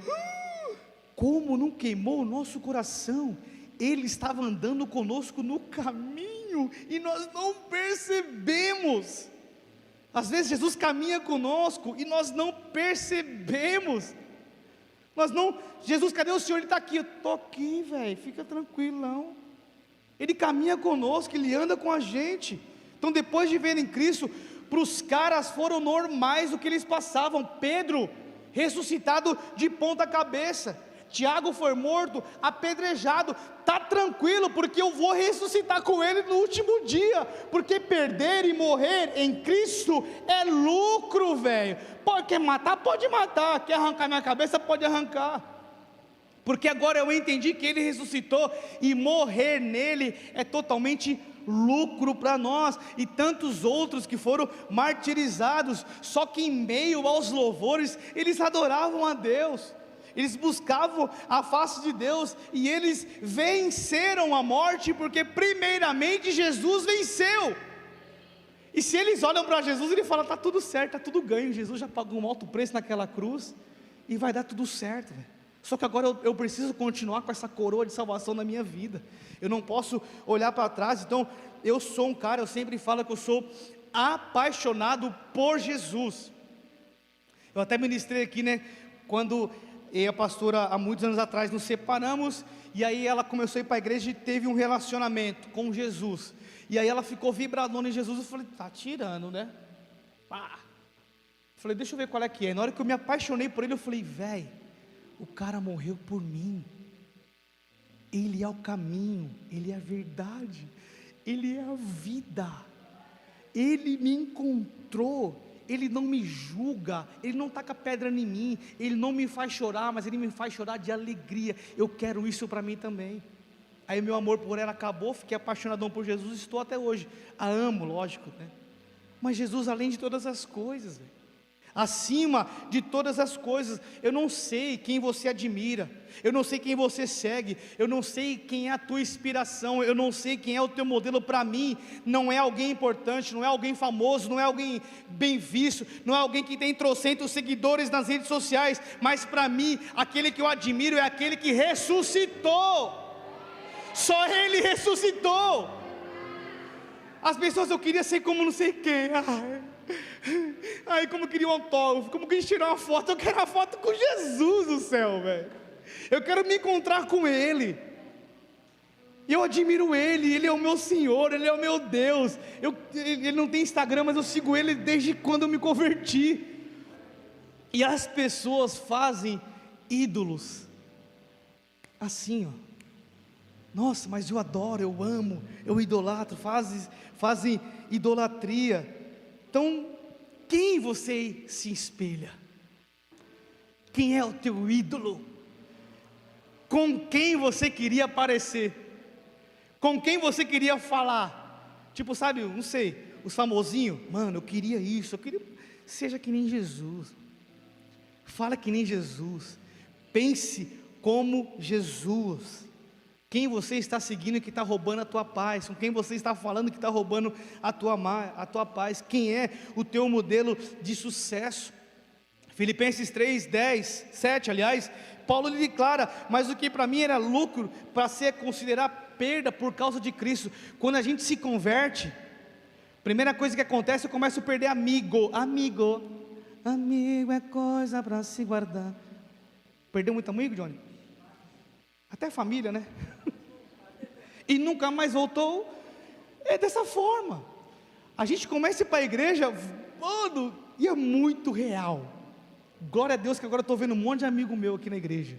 Speaker 1: Como não queimou o nosso coração? Ele estava andando conosco no caminho e nós não percebemos. Às vezes Jesus caminha conosco e nós não percebemos. Jesus, cadê o Senhor? Ele está aqui. Eu estou aqui, velho, fica tranquilão. Ele caminha conosco, Ele anda com a gente. Então, depois de verem Cristo, para os caras foram normais o que eles passavam. Pedro ressuscitado de ponta cabeça, Tiago foi morto, apedrejado. Está tranquilo, porque eu vou ressuscitar com ele no último dia, porque perder e morrer em Cristo é lucro, velho. Quer matar? Pode matar. Quer arrancar minha cabeça? Pode arrancar, porque agora eu entendi que Ele ressuscitou, e morrer nele é totalmente lucro para nós. E tantos outros que foram martirizados, só que em meio aos louvores, eles adoravam a Deus, eles buscavam a face de Deus, e eles venceram a morte, porque primeiramente Jesus venceu. E se eles olham para Jesus, ele fala: está tudo certo, está tudo ganho, Jesus já pagou um alto preço naquela cruz, e vai dar tudo certo, velho. Só que agora eu preciso continuar com essa coroa de salvação na minha vida, eu não posso olhar para trás. Então eu sou um cara, eu sempre falo que eu sou apaixonado por Jesus. Eu até ministrei aqui, quando eu e a pastora, há muitos anos atrás, nos separamos, e aí ela começou a ir para a igreja e teve um relacionamento com Jesus, e aí ela ficou vibradona em Jesus. Eu falei: tá tirando, né? Falei: deixa eu ver qual é que é. Na hora que eu me apaixonei por ele, eu falei: velho, o cara morreu por mim, Ele é o caminho, Ele é a verdade, Ele é a vida, Ele me encontrou, Ele não me julga, Ele não taca pedra em mim, Ele não me faz chorar, mas Ele me faz chorar de alegria. Eu quero isso para mim também. Aí meu amor por ela acabou, fiquei apaixonadão por Jesus, estou até hoje, a amo, lógico, Mas Jesus, além de todas as coisas, acima de todas as coisas. Eu não sei quem você admira, eu não sei quem você segue, eu não sei quem é a tua inspiração, eu não sei quem é o teu modelo. Para mim, não é alguém importante, não é alguém famoso, não é alguém bem visto, não é alguém que tem trocentos seguidores nas redes sociais, mas para mim, aquele que eu admiro é aquele que ressuscitou. Só Ele ressuscitou. As pessoas, eu queria ser como não sei quem, como eu queria um autógrafo, como eu queria tirar uma foto. Eu quero uma foto com Jesus do céu, velho. Eu quero me encontrar com Ele. Eu admiro Ele, Ele é o meu Senhor, Ele é o meu Deus. Ele não tem Instagram, mas eu sigo Ele desde quando eu me converti. E as pessoas fazem ídolos assim, ó. Nossa, mas eu adoro, eu amo, eu idolatro, fazem idolatria. Então, quem você se espelha? Quem é o teu ídolo? Com quem você queria parecer? Com quem você queria falar? Tipo, sabe, não sei, os famosinhos. Mano, eu queria isso, seja que nem Jesus. Fala que nem Jesus. Pense como Jesus. Quem você está seguindo que está roubando a tua paz? Com quem você está falando que está roubando a tua paz? Quem é o teu modelo de sucesso? Filipenses 3, 10, 7, aliás, Paulo lhe declara: mas o que para mim era lucro, para ser considerado perda por causa de Cristo. Quando a gente se converte, primeira coisa que acontece, eu começo a perder amigo é coisa para se guardar. Perdeu muito amigo, Johnny? Até família, né? E nunca mais voltou. É dessa forma. A gente começa a ir para a igreja, mano, e é muito real. Glória a Deus que agora eu estou vendo um monte de amigo meu aqui na igreja.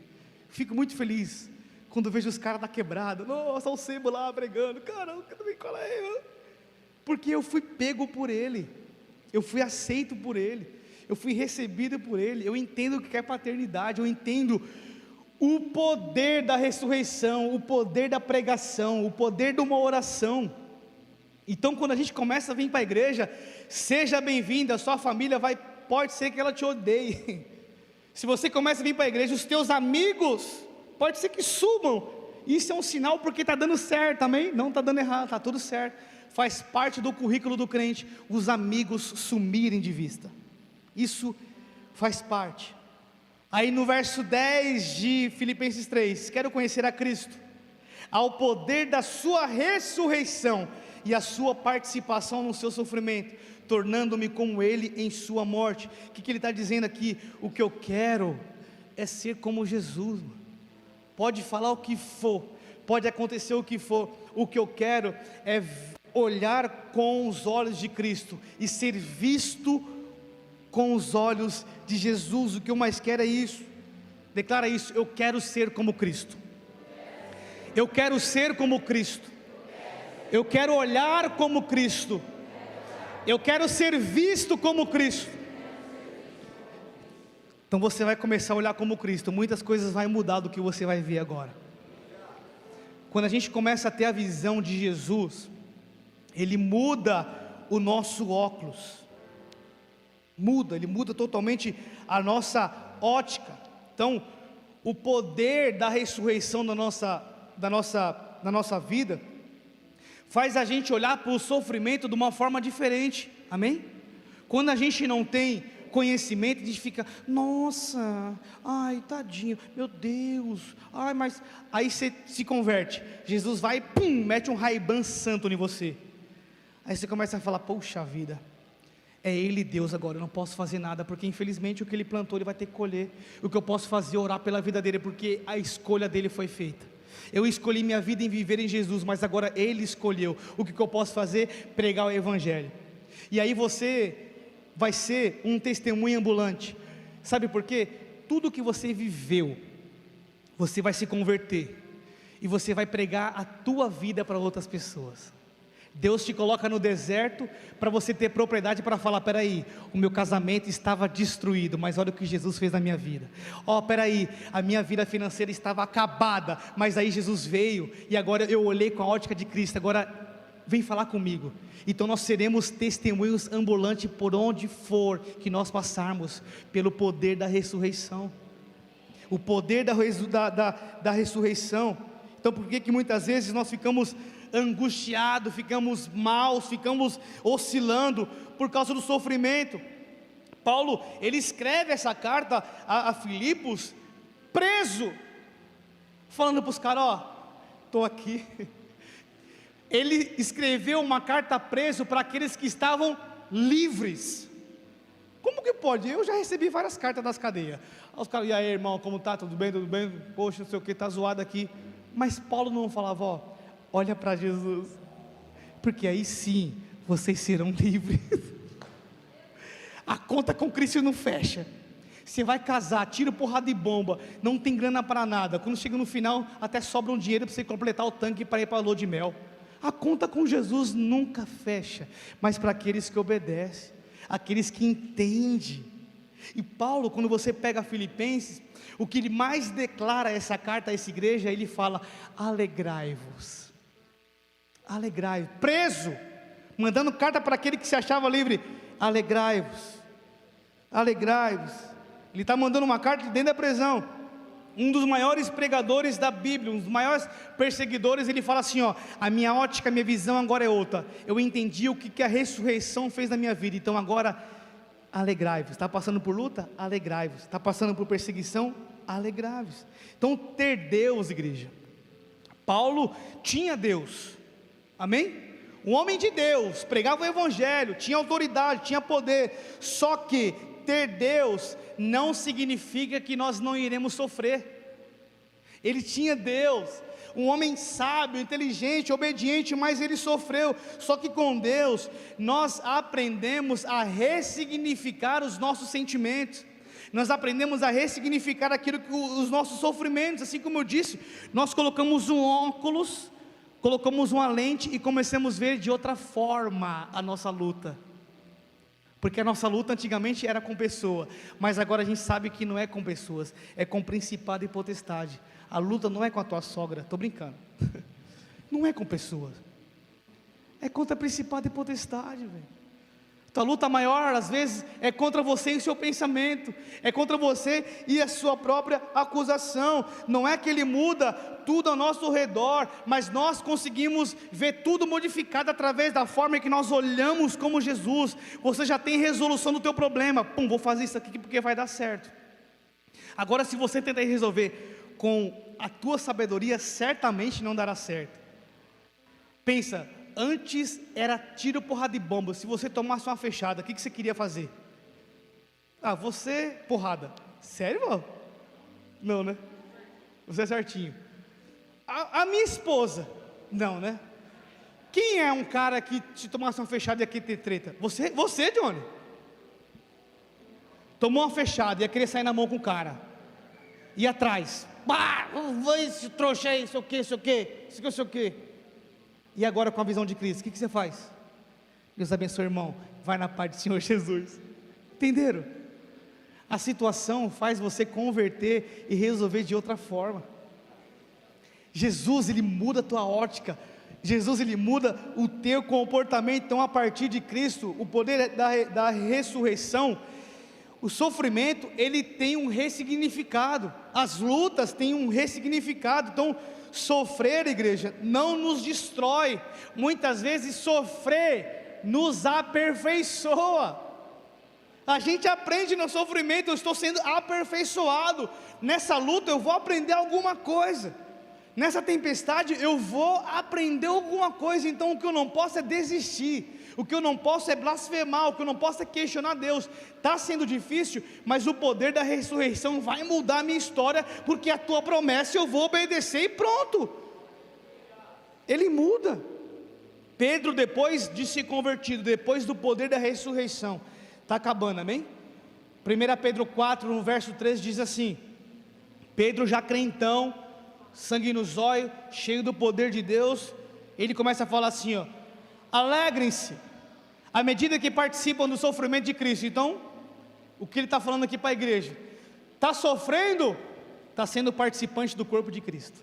Speaker 1: Fico muito feliz quando vejo os caras da quebrada. Nossa, o Sebo lá pregando. Caramba, qual é? Porque eu fui pego por Ele, eu fui aceito por Ele, eu fui recebido por Ele. Eu entendo o que é paternidade, eu entendo o poder da ressurreição, o poder da pregação, o poder de uma oração. Então, quando a gente começa a vir para a igreja, seja bem-vinda. A sua família pode ser que ela te odeie. Se você começa a vir para a igreja, os teus amigos pode ser que subam. Isso é um sinal porque está dando certo, amém? Não está dando errado, está tudo certo. Faz parte do currículo do crente os amigos sumirem de vista. Isso faz parte. Aí no verso 10 de Filipenses 3, quero conhecer a Cristo, ao poder da sua ressurreição e a sua participação no seu sofrimento, tornando-me como Ele em sua morte. O que Ele está dizendo aqui? O que eu quero é ser como Jesus. Pode falar o que for, pode acontecer o que for, o que eu quero é olhar com os olhos de Cristo e ser visto com os olhos de Jesus. O que eu mais quero é isso. Declara isso: eu quero ser como Cristo. Eu quero ser como Cristo. Eu quero olhar como Cristo. Eu quero ser visto como Cristo. Então você vai começar a olhar como Cristo. Muitas coisas vão mudar do que você vai ver agora. Quando a gente começa a ter a visão de Jesus, Ele muda o nosso óculos. Ele muda totalmente a nossa ótica. Então, o poder da ressurreição na nossa vida faz a gente olhar para o sofrimento de uma forma diferente, amém? Quando a gente não tem conhecimento, a gente fica, nossa, ai, tadinho, meu Deus, ai, mas, aí você se converte, Jesus vai, pum, mete um Ray-Ban santo em você, aí você começa a falar, poxa vida, é Ele Deus agora, eu não posso fazer nada, porque infelizmente o que Ele plantou Ele vai ter que colher. O que eu posso fazer é orar pela vida dele, porque a escolha dele foi feita. Eu escolhi minha vida em viver em Jesus, mas agora Ele escolheu. O que eu posso fazer? Pregar o Evangelho. E aí você vai ser um testemunho ambulante. Sabe por quê? Tudo que você viveu, você vai se converter, e você vai pregar a tua vida para outras pessoas. Deus te coloca no deserto para você ter propriedade para falar, peraí, o meu casamento estava destruído, mas olha o que Jesus fez na minha vida. Peraí, a minha vida financeira estava acabada, mas aí Jesus veio, e agora eu olhei com a ótica de Cristo, agora vem falar comigo. Então nós seremos testemunhos ambulantes por onde for que nós passarmos, pelo poder da ressurreição. O poder da ressurreição. Então por que muitas vezes nós ficamos angustiados, ficamos maus, ficamos oscilando por causa do sofrimento? Paulo, ele escreve essa carta a Filipos, preso, falando para os caras, estou aqui. Ele escreveu uma carta preso para aqueles que estavam livres. Como que pode? Eu já recebi várias cartas das cadeias. Os caras, e aí irmão, como tá? Tudo bem? Tudo bem? Poxa, não sei o que, tá zoado aqui. Mas Paulo não falava, olha para Jesus, porque aí sim, vocês serão livres. A conta com Cristo não fecha. Você vai casar, tira porrada de bomba, não tem grana para nada. Quando chega no final, até sobra um dinheiro para você completar o tanque para ir para a lua de mel. A conta com Jesus nunca fecha, mas para aqueles que obedecem, aqueles que entendem. E Paulo, quando você pega Filipenses, o que ele mais declara essa carta a essa igreja, ele fala, alegrai-vos, alegrai-vos, preso, mandando carta para aquele que se achava livre, alegrai-vos, alegrai-vos. Ele está mandando uma carta dentro da prisão. Um dos maiores pregadores da Bíblia, um dos maiores perseguidores, ele fala assim, a minha ótica, a minha visão agora é outra. Eu entendi o que a ressurreição fez na minha vida, então agora alegrai-vos. Está passando por luta? Alegrai-vos. Está passando por perseguição? Alegrai-vos. Então ter Deus, igreja, Paulo tinha Deus, amém? Um homem de Deus, pregava o evangelho, tinha autoridade, tinha poder, só que ter Deus não significa que nós não iremos sofrer. Ele tinha Deus, um homem sábio, inteligente, obediente, mas ele sofreu. Só que com Deus nós aprendemos a ressignificar os nossos sentimentos, nós aprendemos a ressignificar aquilo que os nossos sofrimentos, assim como eu disse, nós colocamos um óculos, colocamos uma lente e começamos a ver de outra forma a nossa luta. Porque a nossa luta antigamente era com pessoa, mas agora a gente sabe que não é com pessoas, é com principado e potestade. A luta não é com a tua sogra, estou brincando. Não é com pessoas, é contra principado e potestade, velho. Tua luta maior, às vezes, é contra você e o seu pensamento, é contra você e a sua própria acusação. Não é que ele muda tudo ao nosso redor, mas nós conseguimos ver tudo modificado através da forma que nós olhamos como Jesus. Você já tem resolução do teu problema, vou fazer isso aqui porque vai dar certo. Agora, se você tentar resolver com a tua sabedoria, certamente não dará certo. Pensa, antes era tiro, porrada de bomba. Se você tomasse uma fechada, o que você queria fazer? Você, porrada. Sério, irmão? Não, né? Você é certinho. A minha esposa, não, né? Quem é um cara que te tomasse uma fechada e ia querer ter treta? Você, Johnny. Tomou uma fechada e ia querer sair na mão com o cara. E atrás. Esse trouxa aí, sei o quê. E agora com a visão de Cristo, o que você faz? Deus abençoe, irmão, vai na paz do Senhor Jesus. Entenderam? A situação faz você converter e resolver de outra forma. Jesus, ele muda a tua ótica, Jesus, ele muda o teu comportamento. Então a partir de Cristo, o poder da ressurreição, o sofrimento, ele tem um ressignificado, as lutas têm um ressignificado. Então sofrer, igreja, não nos destrói, muitas vezes sofrer nos aperfeiçoa. A gente aprende no sofrimento, eu estou sendo aperfeiçoado, nessa luta eu vou aprender alguma coisa, nessa tempestade eu vou aprender alguma coisa. Então o que eu não posso é desistir, o que eu não posso é blasfemar, o que eu não posso é questionar Deus. Está sendo difícil, mas o poder da ressurreição vai mudar a minha história, porque a tua promessa eu vou obedecer e pronto. Ele muda. Pedro, depois de se convertido, depois do poder da ressurreição, está acabando, amém? 1 Pedro 4, no verso 13 diz assim, Pedro já crentão, sangue nos olhos, cheio do poder de Deus, ele começa a falar assim, alegrem-se, à medida que participam do sofrimento de Cristo. Então, o que ele está falando aqui para a igreja? Está sofrendo? Está sendo participante do corpo de Cristo.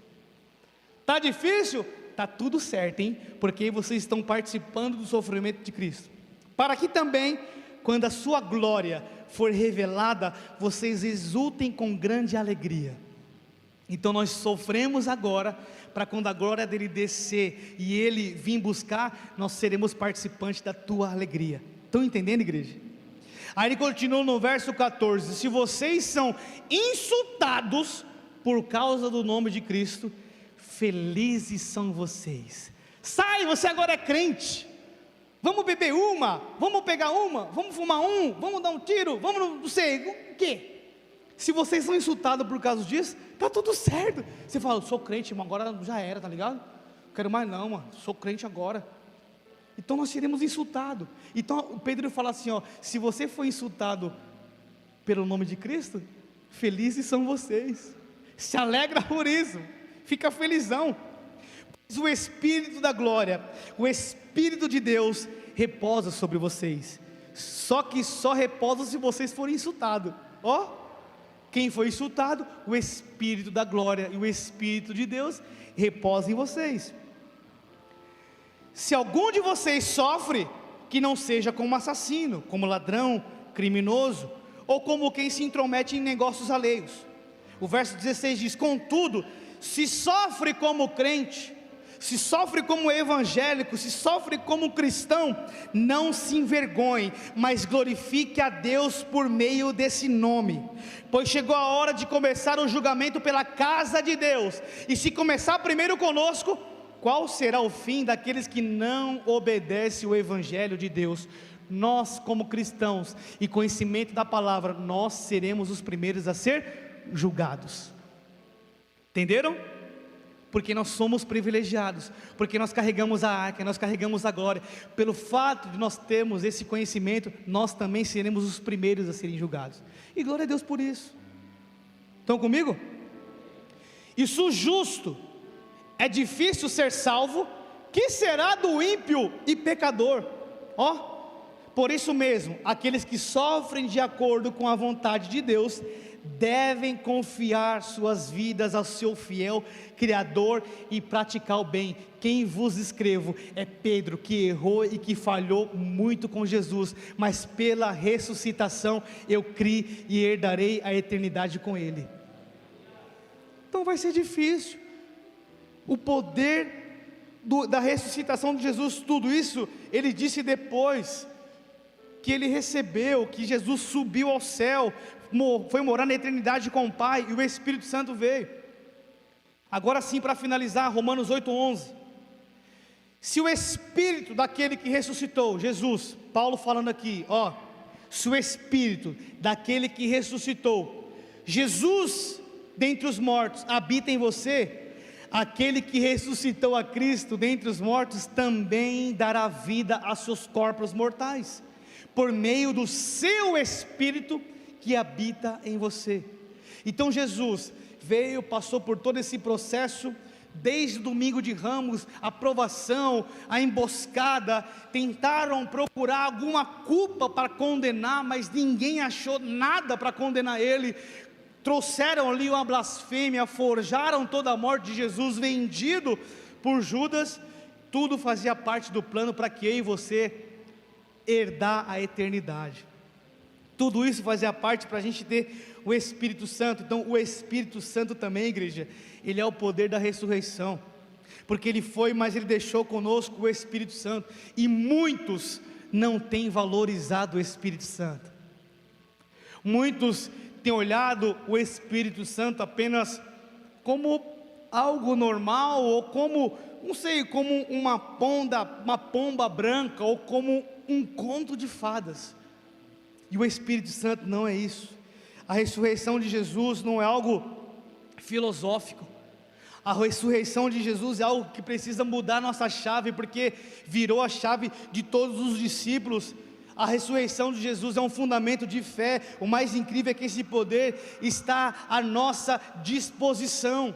Speaker 1: Está difícil? está tudo certo, hein? Porque vocês estão participando do sofrimento de Cristo, para que também, quando a sua glória for revelada, vocês exultem com grande alegria. Então nós sofremos agora, para quando a glória dele descer e ele vir buscar, nós seremos participantes da tua alegria. Estão entendendo, igreja? Aí ele continua no verso 14: se vocês são insultados por causa do nome de Cristo, felizes são vocês. Sai, você agora é crente. Vamos beber uma, vamos pegar uma, vamos fumar um, vamos dar um tiro, vamos não sei, o quê? Se vocês são insultados por causa disso, está tudo certo. Você fala, sou crente, irmão, agora já era, tá ligado? Não quero mais não, mano, sou crente agora. Então nós seremos insultados. Então o Pedro fala assim, ó, se você foi insultado pelo nome de Cristo, felizes são vocês. Se alegra por isso, fica felizão. Pois o Espírito da glória, o Espírito de Deus reposa sobre vocês. Só que só reposa se vocês forem insultados. Ó, quem foi insultado, o Espírito da glória e o Espírito de Deus reposa em vocês. Se algum de vocês sofre, que não seja como assassino, como ladrão, criminoso, ou como quem se intromete em negócios alheios. O verso 16 diz, contudo, se sofre como crente, se sofre como evangélico, se sofre como cristão, não se envergonhe, mas glorifique a Deus por meio desse nome, pois chegou a hora de começar o julgamento pela casa de Deus, e se começar primeiro conosco, qual será o fim daqueles que não obedecem o evangelho de Deus? Nós como cristãos e conhecimento da palavra, nós seremos os primeiros a ser julgados. Entenderam? Porque nós somos privilegiados, porque nós carregamos a arca, nós carregamos a glória. Pelo fato de nós termos esse conhecimento, nós também seremos os primeiros a serem julgados. E glória a Deus por isso. Estão comigo? Isso justo. É difícil ser salvo, que será do ímpio e pecador? Ó, por isso mesmo, aqueles que sofrem de acordo com a vontade de Deus, devem confiar suas vidas ao seu fiel Criador e praticar o bem. Quem vos escrevo é Pedro, que errou e que falhou muito com Jesus, mas pela ressuscitação eu criei e herdarei a eternidade com Ele. Então vai ser difícil. O poder da ressuscitação de Jesus, tudo isso, ele disse depois que ele recebeu, que Jesus subiu ao céu, foi morar na eternidade com o Pai, e o Espírito Santo veio. Agora sim, para finalizar, Romanos 8:11, se o Espírito daquele que ressuscitou, Jesus, Paulo falando aqui, ó, se o Espírito daquele que ressuscitou, Jesus dentre os mortos, habita em você, aquele que ressuscitou a Cristo dentre os mortos, também dará vida a seus corpos mortais, por meio do seu Espírito que habita em você. Então Jesus veio, passou por todo esse processo, desde o domingo de Ramos, a provação, a emboscada, tentaram procurar alguma culpa para condenar, mas ninguém achou nada para condenar ele. Trouxeram ali uma blasfêmia, forjaram toda a morte de Jesus, vendido por Judas. Tudo fazia parte do plano para que eu e você herdar a eternidade. Tudo isso fazia parte para a gente ter o Espírito Santo. Então o Espírito Santo também, igreja, ele é o poder da ressurreição, porque ele foi, mas ele deixou conosco o Espírito Santo, e muitos não têm valorizado o Espírito Santo. Muitos têm olhado o Espírito Santo apenas como algo normal, ou como, não sei, como uma pomba branca, ou como um conto de fadas. E o Espírito Santo não é isso. A ressurreição de Jesus não é algo filosófico. A ressurreição de Jesus é algo que precisa mudar a nossa chave, porque virou a chave de todos os discípulos. A ressurreição de Jesus é um fundamento de fé. O mais incrível é que esse poder está à nossa disposição.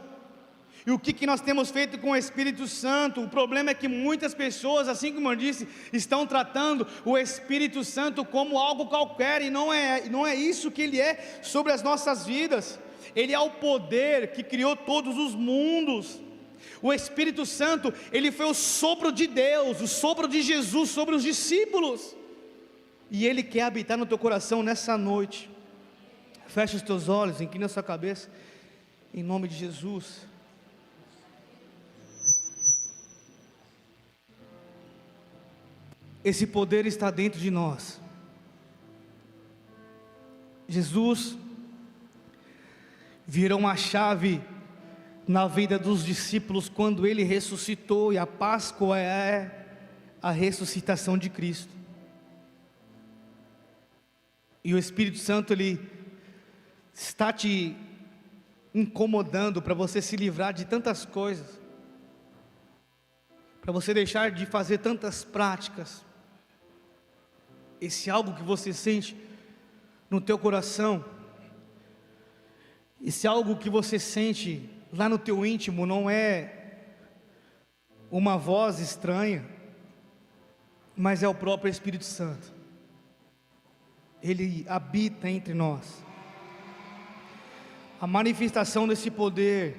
Speaker 1: E o que nós temos feito com o Espírito Santo? O problema é que muitas pessoas, assim como eu disse, estão tratando o Espírito Santo como algo qualquer, e não é isso que ele é sobre as nossas vidas. Ele é o poder que criou todos os mundos. O Espírito Santo, ele foi o sopro de Deus, o sopro de Jesus sobre os discípulos, e ele quer habitar no teu coração nessa noite. Feche os teus olhos, inclina a sua cabeça, em nome de Jesus. Esse poder está dentro de nós. Jesus virou uma chave na vida dos discípulos quando ele ressuscitou, e a Páscoa é a ressuscitação de Cristo. E o Espírito Santo, ele está te incomodando para você se livrar de tantas coisas, para você deixar de fazer tantas práticas. Esse algo que você sente no teu coração, esse algo que você sente lá no teu íntimo, não é uma voz estranha, mas é o próprio Espírito Santo. Ele habita entre nós. A manifestação desse poder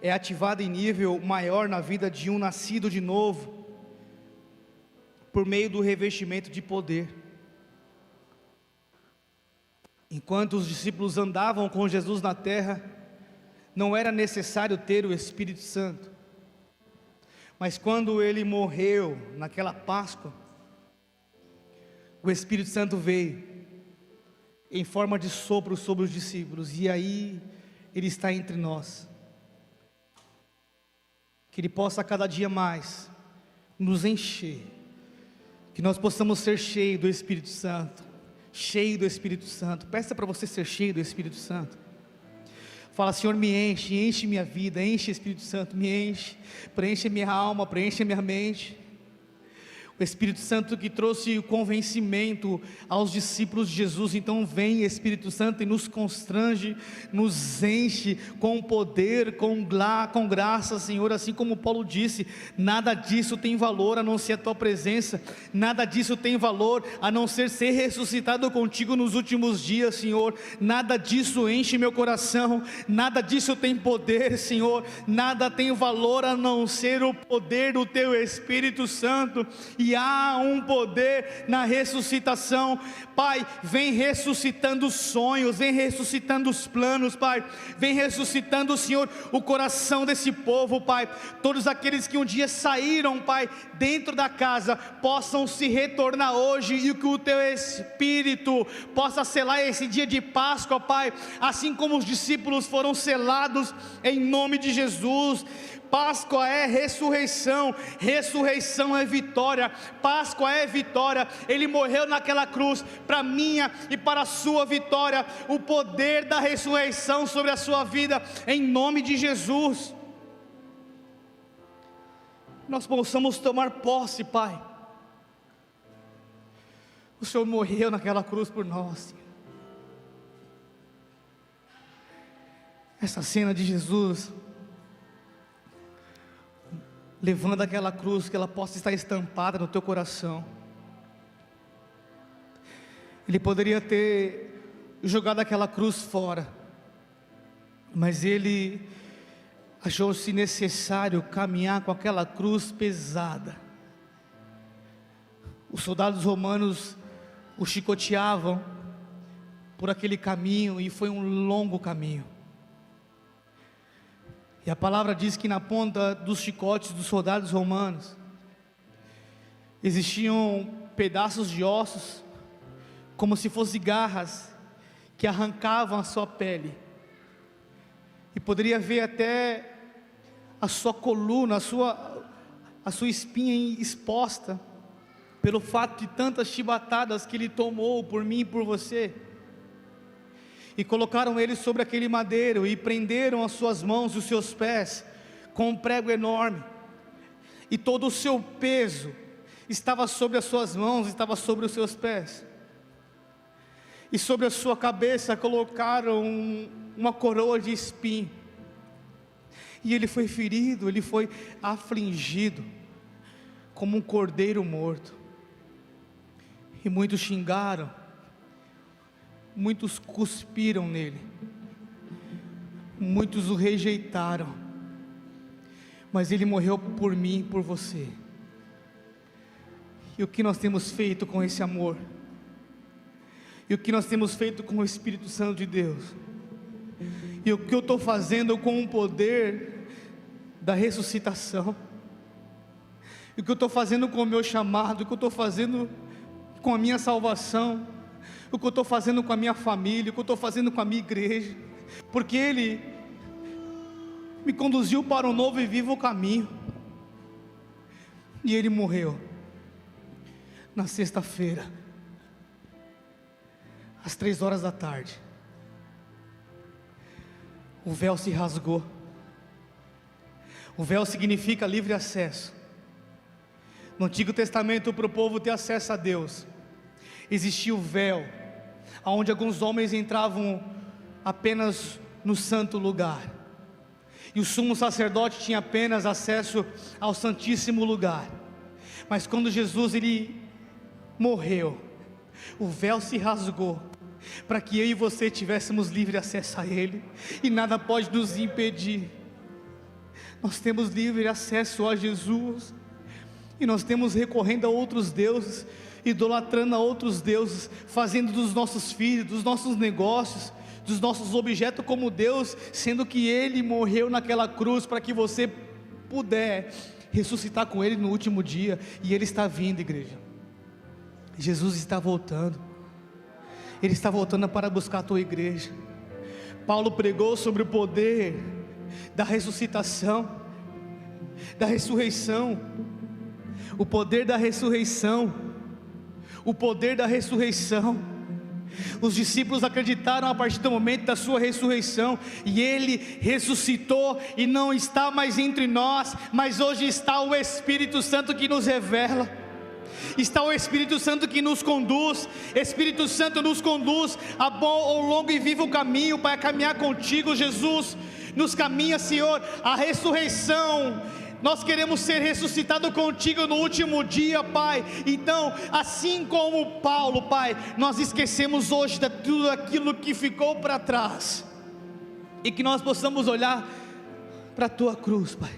Speaker 1: é ativada em nível maior na vida de um nascido de novo, por meio do revestimento de poder. Enquanto os discípulos andavam com Jesus na terra, não era necessário ter o Espírito Santo, mas quando ele morreu naquela Páscoa, o Espírito Santo veio em forma de sopro sobre os discípulos, e aí ele está entre nós. Que ele possa cada dia mais nos encher, que nós possamos ser cheios do Espírito Santo, cheio do Espírito Santo. Peça para você ser cheio do Espírito Santo. Fala: Senhor, me enche, enche minha vida, enche Espírito Santo, me enche, preenche minha alma, preenche minha mente. O Espírito Santo que trouxe o convencimento aos discípulos de Jesus, então vem Espírito Santo e nos constrange, nos enche com poder, com graça, Senhor, assim como Paulo disse, nada disso tem valor a não ser a Tua presença, nada disso tem valor a não ser ressuscitado contigo nos últimos dias, Senhor, nada disso enche meu coração, nada disso tem poder, Senhor, nada tem valor a não ser o poder do Teu Espírito Santo. E há um poder na ressuscitação. Pai, vem ressuscitando os sonhos, vem ressuscitando os planos, Pai, vem ressuscitando, Senhor, o coração desse povo, Pai. Todos aqueles que um dia saíram, Pai, dentro da casa, possam se retornar hoje, e que o Teu Espírito possa selar esse dia de Páscoa, Pai, assim como os discípulos foram selados, em nome de Jesus. Páscoa é ressurreição, ressurreição é vitória, Páscoa é vitória. Ele morreu naquela cruz para minha e para a sua vitória, o poder da ressurreição sobre a sua vida, em nome de Jesus. Nós possamos tomar posse, Pai. O Senhor morreu naquela cruz por nós, Senhor. Essa cena de Jesus levando aquela cruz, que ela possa estar estampada no teu coração. Ele poderia ter jogado aquela cruz fora, mas ele achou-se necessário caminhar com aquela cruz pesada. Os soldados romanos o chicoteavam por aquele caminho, e foi um longo caminho. E a palavra diz que na ponta dos chicotes dos soldados romanos existiam pedaços de ossos, como se fossem garras, que arrancavam a sua pele, e poderia ver até a sua coluna, a sua espinha exposta, pelo fato de tantas chibatadas que ele tomou por mim e por você. E colocaram ele sobre aquele madeiro, e prenderam as suas mãos e os seus pés com um prego enorme, e todo o seu peso estava sobre as suas mãos, estava sobre os seus pés, e sobre a sua cabeça colocaram uma coroa de espinho. E ele foi ferido, ele foi afligido como um cordeiro morto. E muitos xingaram, muitos cuspiram nele, muitos o rejeitaram, mas Ele morreu por mim e por você. E o que nós temos feito com esse amor? E o que nós temos feito com o Espírito Santo de Deus? E o que eu estou fazendo com o poder da ressuscitação? E o que eu estou fazendo com o meu chamado? O que eu estou fazendo com a minha salvação? O que eu estou fazendo com a minha família? O que eu estou fazendo com a minha igreja? Porque Ele me conduziu para um novo e vivo caminho. E Ele morreu na sexta-feira, às 3 horas da tarde. O véu se rasgou. O véu significa livre acesso. No Antigo Testamento, para o povo ter acesso a Deus, existia o véu, onde alguns homens entravam apenas no santo lugar, e o sumo sacerdote tinha apenas acesso ao santíssimo lugar. Mas quando Jesus ele morreu, o véu se rasgou, para que eu e você tivéssemos livre acesso a Ele, e nada pode nos impedir. Nós temos livre acesso a Jesus, e nós temos recorrendo a outros deuses, idolatrando a outros deuses, fazendo dos nossos filhos, dos nossos negócios, dos nossos objetos como Deus, sendo que Ele morreu naquela cruz para que você puder ressuscitar com Ele no último dia. E Ele está vindo, igreja. Jesus está voltando. Ele está voltando para buscar a tua igreja. Paulo pregou sobre o poder da ressuscitação, da ressurreição, o poder da ressurreição, o poder da ressurreição. Os discípulos acreditaram a partir do momento da sua ressurreição, e Ele ressuscitou e não está mais entre nós, mas hoje está o Espírito Santo que nos revela, está o Espírito Santo que nos conduz. Espírito Santo nos conduz a bom ou longo e vivo caminho para caminhar contigo. Jesus nos caminha, Senhor, a ressurreição. Nós queremos ser ressuscitados contigo no último dia, Pai. Então, assim como Paulo, Pai, nós esquecemos hoje de tudo aquilo que ficou para trás, e que nós possamos olhar para a tua cruz, Pai,